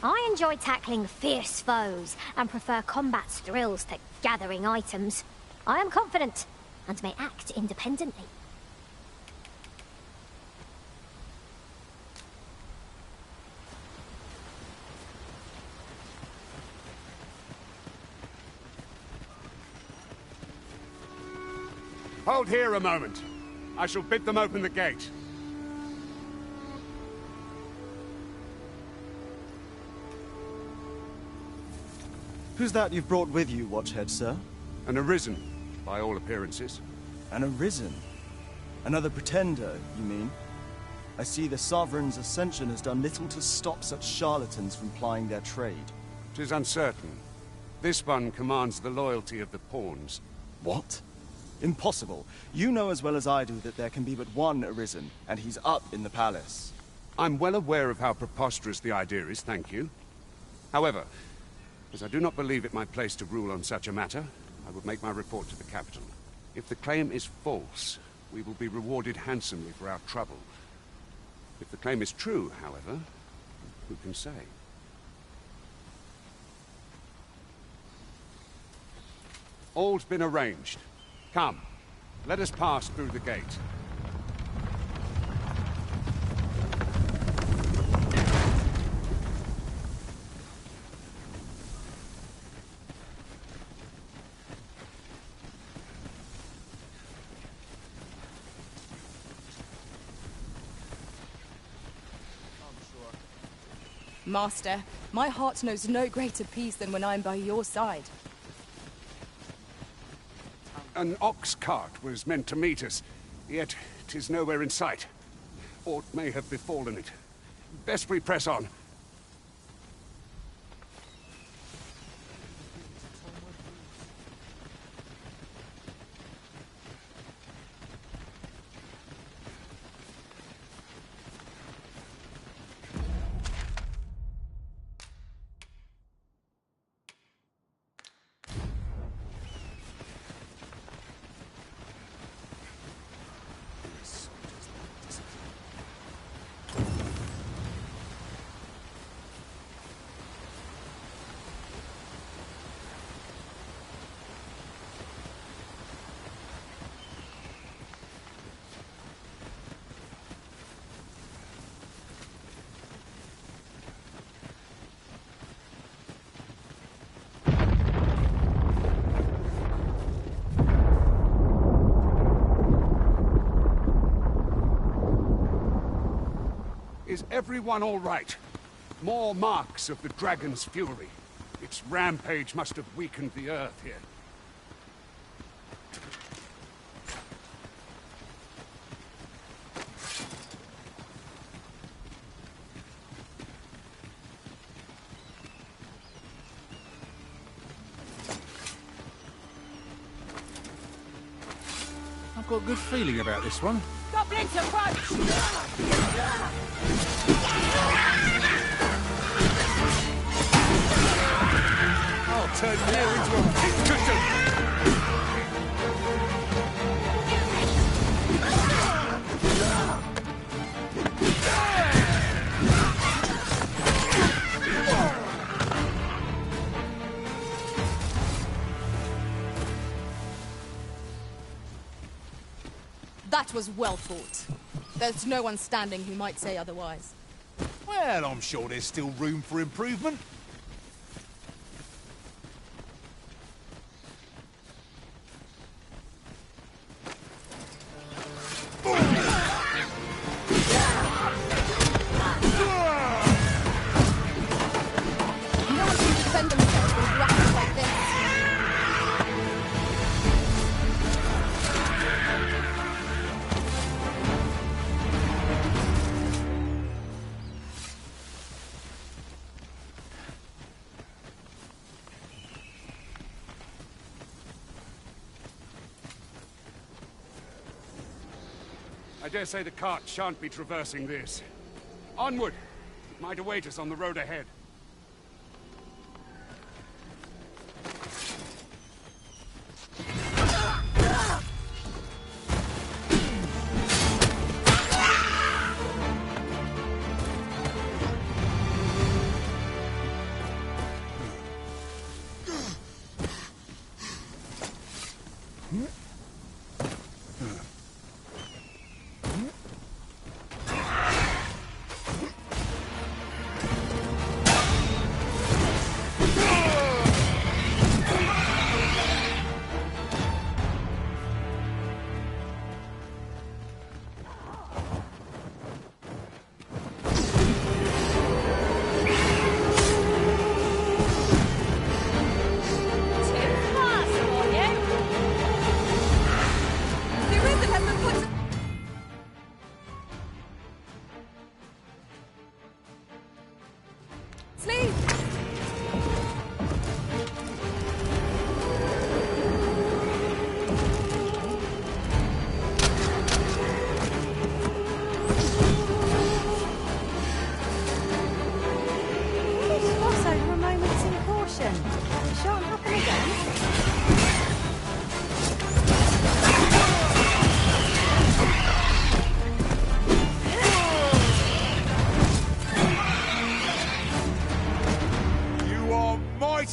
Speaker 6: I enjoy tackling fierce foes and prefer combat's thrills to gathering items. I am confident and may act independently.
Speaker 19: Hold here a moment. I shall bid them open the gate.
Speaker 13: Who's that you've brought with you, Watchhead, sir?
Speaker 19: An Arisen, by all appearances.
Speaker 13: An Arisen? Another pretender, you mean? I see the Sovereign's ascension has done little to stop such charlatans from plying their trade.
Speaker 19: 'Tis uncertain. This one commands the loyalty of the pawns.
Speaker 13: What? Impossible. You know as well as I do that there can be but one Arisen, and he's up in the palace.
Speaker 19: I'm well aware of how preposterous the idea is, thank you. However, as I do not believe it my place to rule on such a matter, I would make my report to the capital. If the claim is false, we will be rewarded handsomely for our trouble. If the claim is true, however, who can say? All's been arranged. Come, let us pass through the gate.
Speaker 4: Master, my heart knows no greater peace than when I'm by your side.
Speaker 19: An ox cart was meant to meet us, yet 'tis nowhere in sight. Aught may have befallen it. Best we press on. Is everyone all right? More marks of the dragon's fury. Its rampage must have weakened the earth here.
Speaker 12: I've got a good feeling about this one.
Speaker 15: Goblins approach!
Speaker 14: I'll turn you into a pincushion!
Speaker 4: That was well fought. There's no one standing who might say otherwise.
Speaker 12: Well, I'm sure there's still room for improvement.
Speaker 4: No one can defend themselves with weapons like this.
Speaker 19: I dare say the cart shan't be traversing this. Onward! It might await us on the road ahead.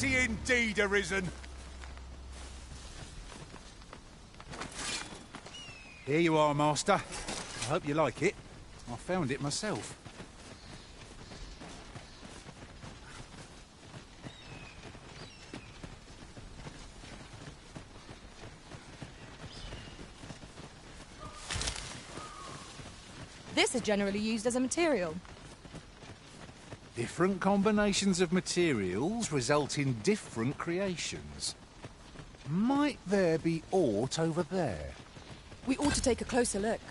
Speaker 12: Indeed, arisen. Here you are, Master. I hope you like it. I found it myself.
Speaker 4: This is generally used as a material.
Speaker 12: Different combinations of materials result in different creations. Might there be aught over there?
Speaker 4: We ought to take a closer look.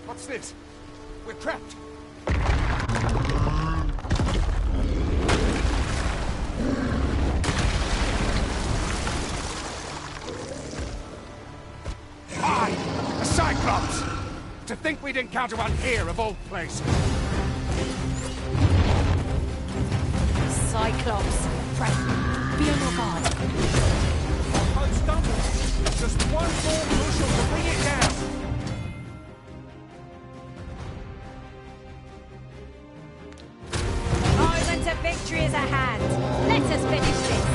Speaker 19: What's this? We're trapped. Aye! A Cyclops! To think we'd encounter one here of all places.
Speaker 8: Cyclops. Pray, be on your guard.
Speaker 12: I'll stumble. Just one more push will bring it down.
Speaker 15: Moment of victory is at hand. Let us finish this.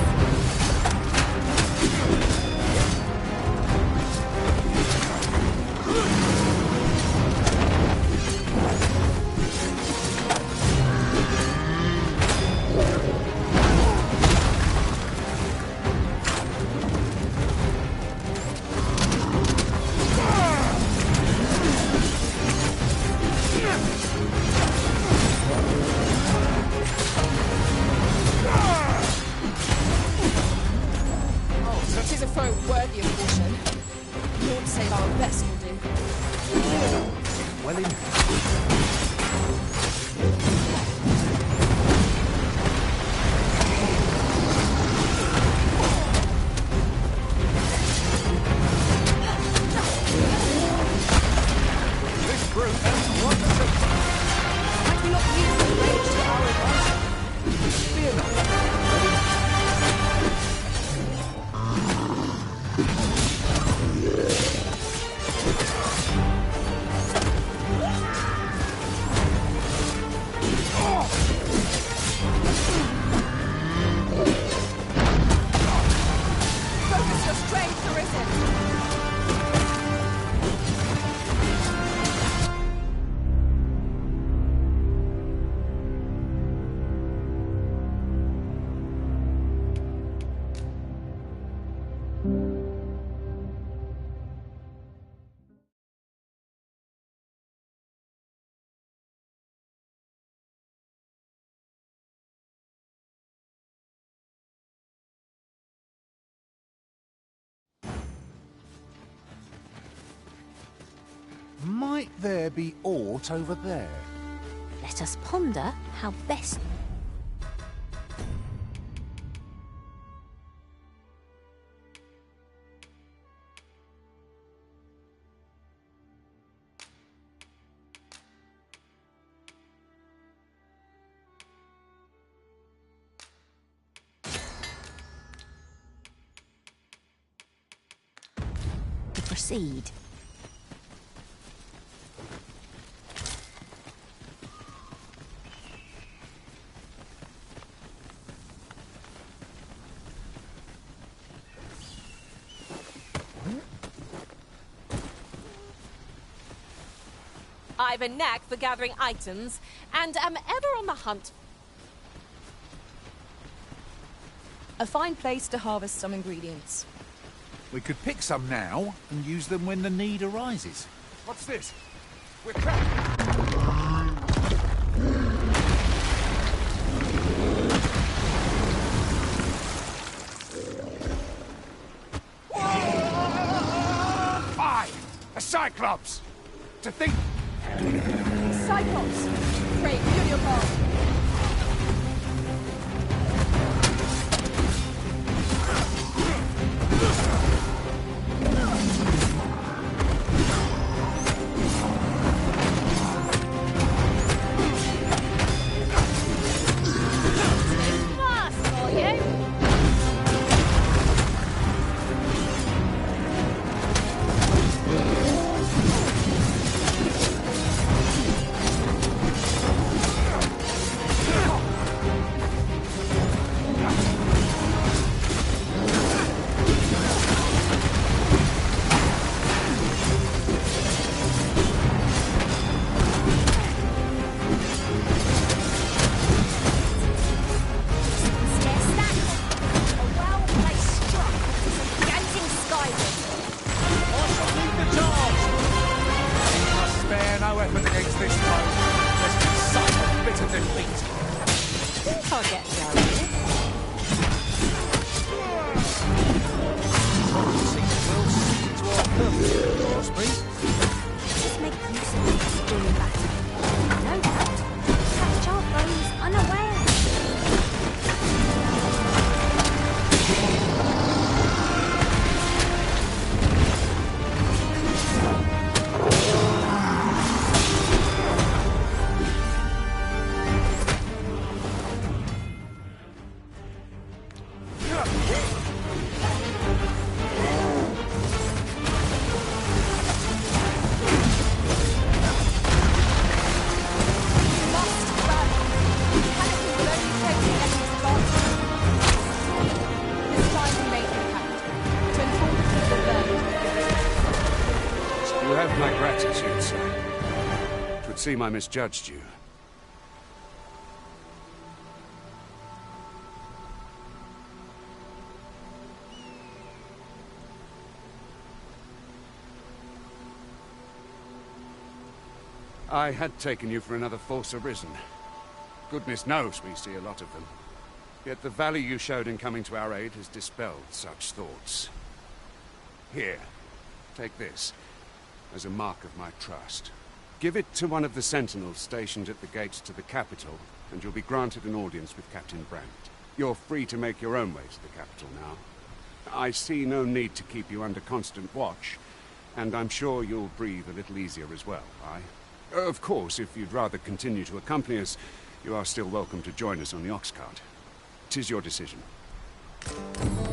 Speaker 12: Might there be aught over there?
Speaker 8: Let us ponder how best... to proceed.
Speaker 4: I've a knack for gathering items, and am ever on the hunt. A fine place to harvest some ingredients.
Speaker 12: We could pick some now and use them when the need arises.
Speaker 1: What's this? We're trapped!
Speaker 12: A Cyclops! To think...
Speaker 4: Cyclops! Pray, kill your god!
Speaker 19: Seem I misjudged you. I had taken you for another force arisen. Goodness knows we see a lot of them. Yet the value you showed in coming to our aid has dispelled such thoughts. Here, take this, as a mark of my trust. Give it to one of the sentinels stationed at the gates to the capital, and you'll be granted an audience with Captain Brandt. You're free to make your own way to the capital now. I see no need to keep you under constant watch, and I'm sure you'll breathe a little easier as well, aye? Of course, if you'd rather continue to accompany us, you are still welcome to join us on the ox cart. 'Tis your decision.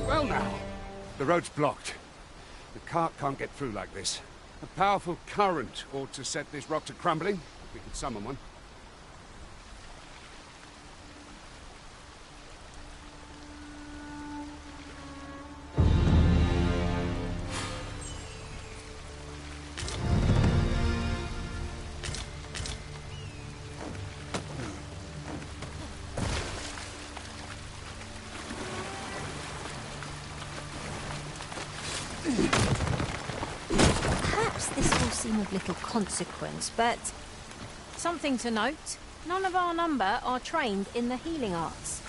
Speaker 19: Well now, the road's blocked. The cart can't get through like this. A powerful current ought to set this rock to crumbling, if we could summon one.
Speaker 8: Of little consequence, but something to note. None of our number are trained in the healing arts.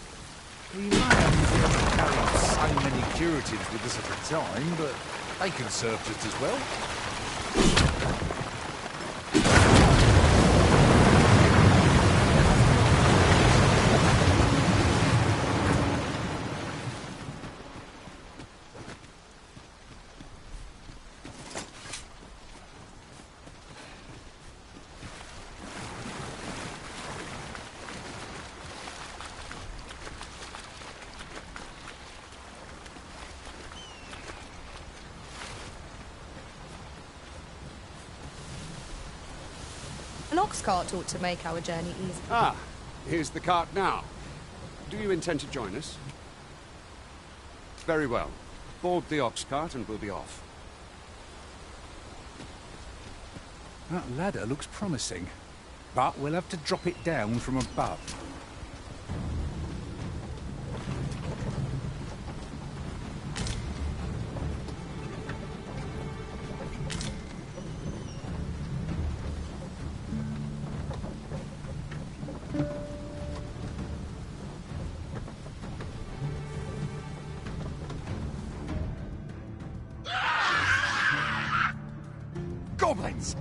Speaker 12: We may have carried so many curatives with us at the time, but they can serve just as well.
Speaker 4: ox cart ought to make our journey easy.
Speaker 19: Ah, here's the cart now. Do you intend to join us? Very well. Board the ox cart and we'll be off.
Speaker 12: That ladder looks promising, but we'll have to drop it down from above.
Speaker 16: Goblins!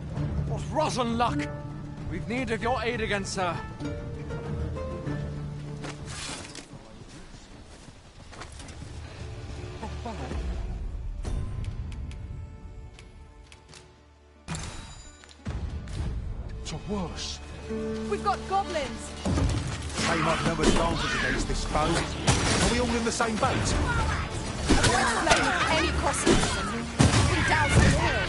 Speaker 16: What rotten luck! We've need of your aid again, sir.
Speaker 12: It's worse.
Speaker 4: We've got goblins!
Speaker 12: Came up no advantage against this foe. Are we all in the same boat?
Speaker 4: Avoid flame with any crossings. We douse the hill.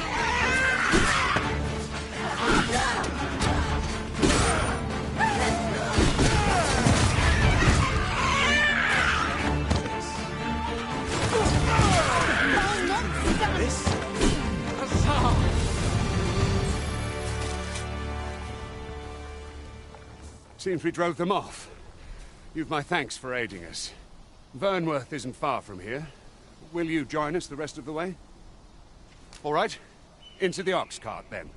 Speaker 19: Seems we drove them off. You've my thanks for aiding us. Vernworth isn't far from here. Will you join us the rest of the way? All right. Into the ox cart, then.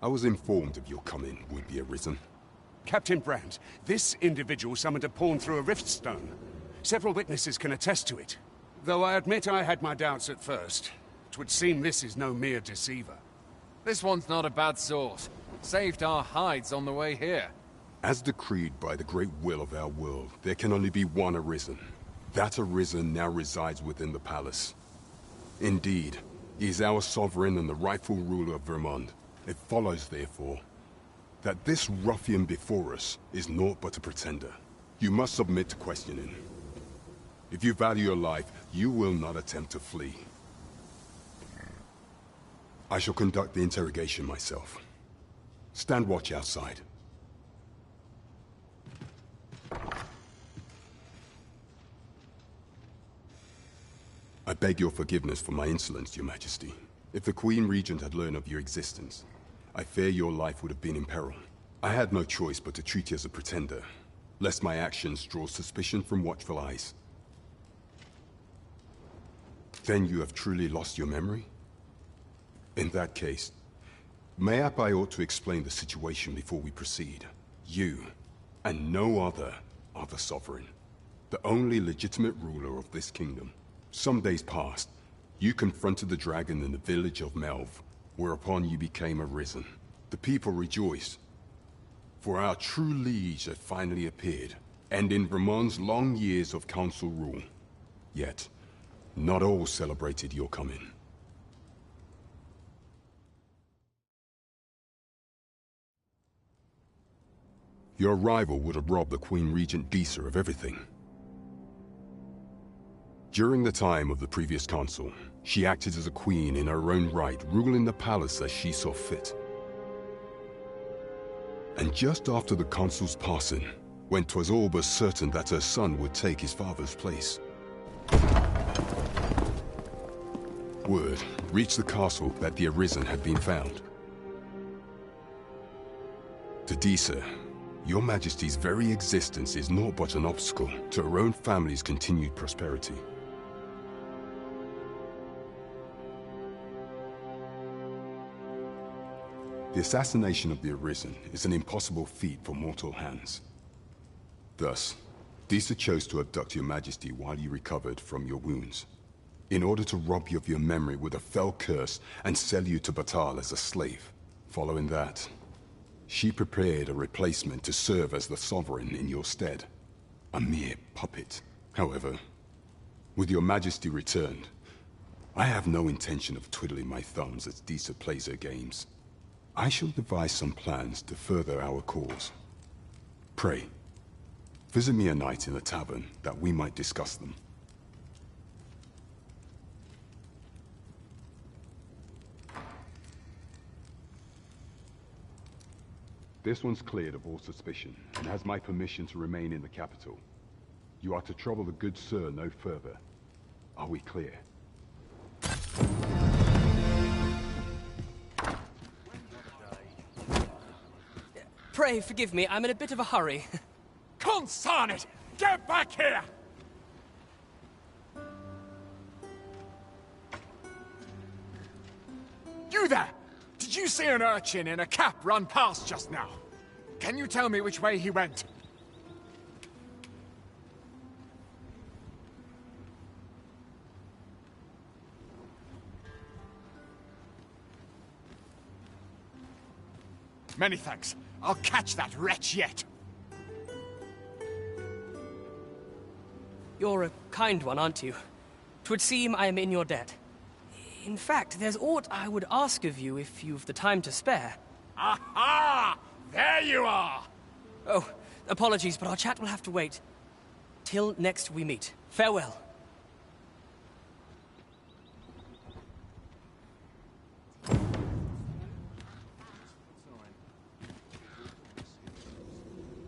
Speaker 2: I was informed of your coming, would-be Arisen.
Speaker 19: Captain Brandt, this individual summoned a pawn through a rift stone. Several witnesses can attest to it. Though I admit I had my doubts at first. 'Twould seem this is no mere deceiver.
Speaker 10: This one's not a bad sort. Saved our hides on the way here.
Speaker 2: As decreed by the great will of our world, there can only be one Arisen. That Arisen now resides within the palace. Indeed, he is our sovereign and the rightful ruler of Vermont. It follows, therefore, that this ruffian before us is naught but a pretender. You must submit to questioning. If you value your life, you will not attempt to flee. I shall conduct the interrogation myself. Stand watch outside. I beg your forgiveness for my insolence, Your Majesty. If the Queen Regent had learned of your existence, I fear your life would have been in peril. I had no choice but to treat you as a pretender, lest my actions draw suspicion from watchful eyes. Then you have truly lost your memory? In that case, mayhap I ought to explain the situation before we proceed. You, and no other, are the sovereign, the only legitimate ruler of this kingdom. Some days past, you confronted the dragon in the village of Melv, whereupon you became Arisen. The people rejoiced, for our true liege had finally appeared, and in Vermont's long years of council rule. Yet, not all celebrated your coming. Your arrival would have robbed the Queen Regent Disa of everything. During the time of the previous council, she acted as a queen in her own right, ruling the palace as she saw fit. And just after the consul's passing, when 'twas all but certain that her son would take his father's place, word reached the castle that the Arisen had been found. To Disa, Your Majesty's very existence is naught but an obstacle to our own family's continued prosperity. The assassination of the Arisen is an impossible feat for mortal hands. Thus, Disa chose to abduct your Majesty while you recovered from your wounds, in order to rob you of your memory with a fell curse and sell you to Batal as a slave. Following that, she prepared a replacement to serve as the Sovereign in your stead. A mere puppet. However, with your Majesty returned, I have no intention of twiddling my thumbs as Disa plays her games. I shall devise some plans to further our cause. Pray, visit me a night in the tavern that we might discuss them. This one's cleared of all suspicion, and has my permission to remain in the capital. You are to trouble the good sir no further. Are we clear?
Speaker 5: Pray forgive me, I'm in a bit of a hurry.
Speaker 18: Consign it! Get back here! You there! Did you see an urchin in a cap run past just now? Can you tell me which way he went? Many thanks. I'll catch that wretch yet.
Speaker 5: You're a kind one, aren't you? 'Twould seem I am in your debt. In fact, there's aught I would ask of you if you've the time to spare.
Speaker 18: Aha! There you are!
Speaker 5: Oh, apologies, but our chat will have to wait. Till next we meet. Farewell.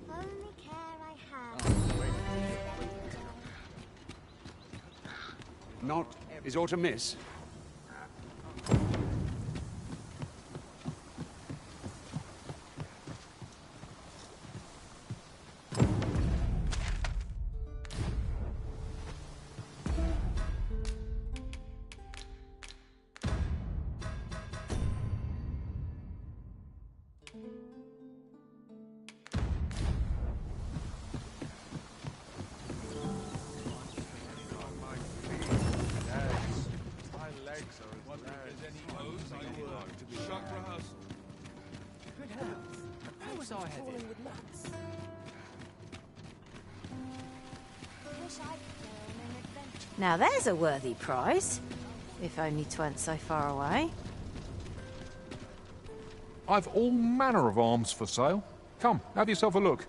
Speaker 6: Only care I have.
Speaker 19: Not is aught amiss?
Speaker 8: Now there's a worthy prize. If only 'tweren't so far away.
Speaker 11: I've all manner of arms for sale. Come, have yourself a look.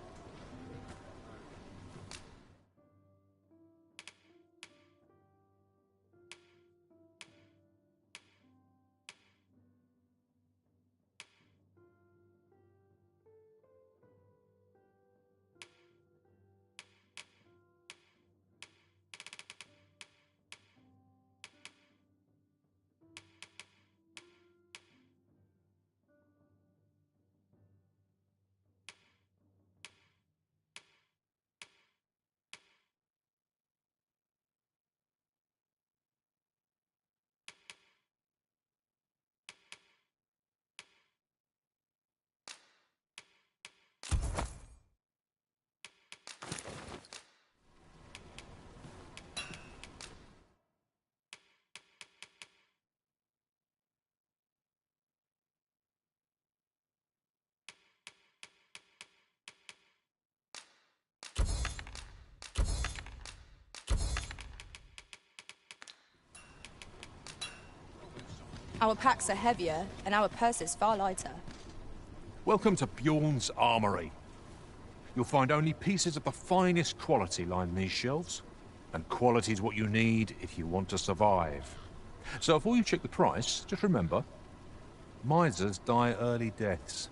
Speaker 4: Our packs are heavier, and our purses far lighter.
Speaker 11: Welcome to Bjorn's Armory. You'll find only pieces of the finest quality line these shelves. And quality's what you need if you want to survive. So before you check the price, just remember, misers die early deaths.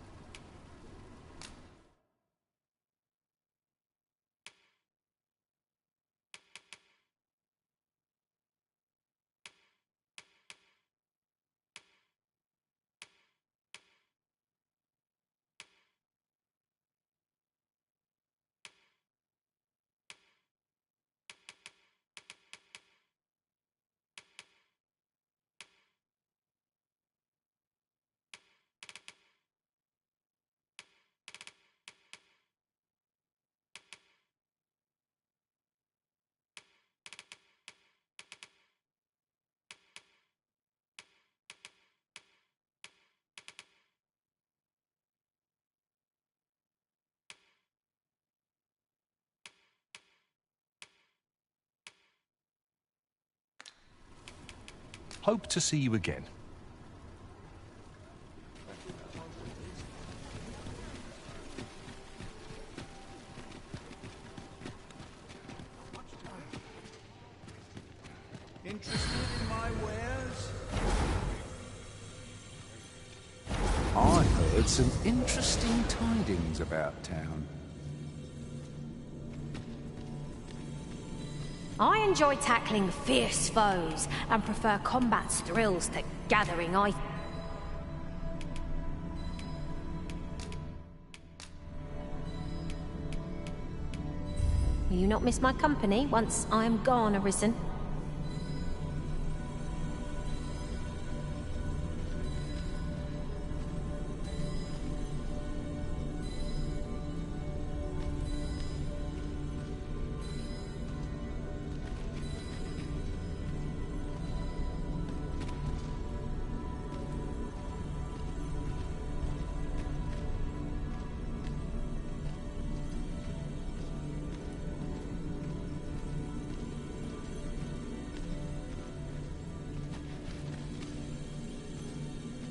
Speaker 11: Hope to see you again.
Speaker 18: Interested in my wares?
Speaker 12: I heard some interesting tidings about town.
Speaker 6: I enjoy tackling fierce foes and prefer combat's thrills to gathering items. Will you not miss my company once I am gone, Arisen?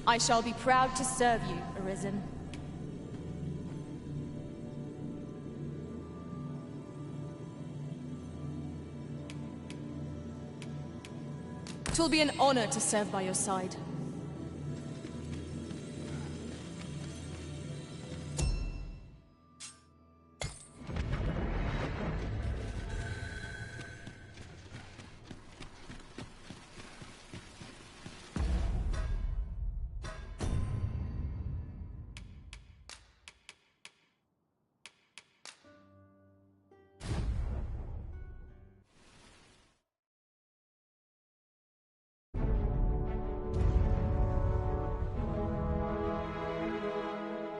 Speaker 4: I shall be proud to serve you, Arisen. 'Twill be an honor to serve by your side.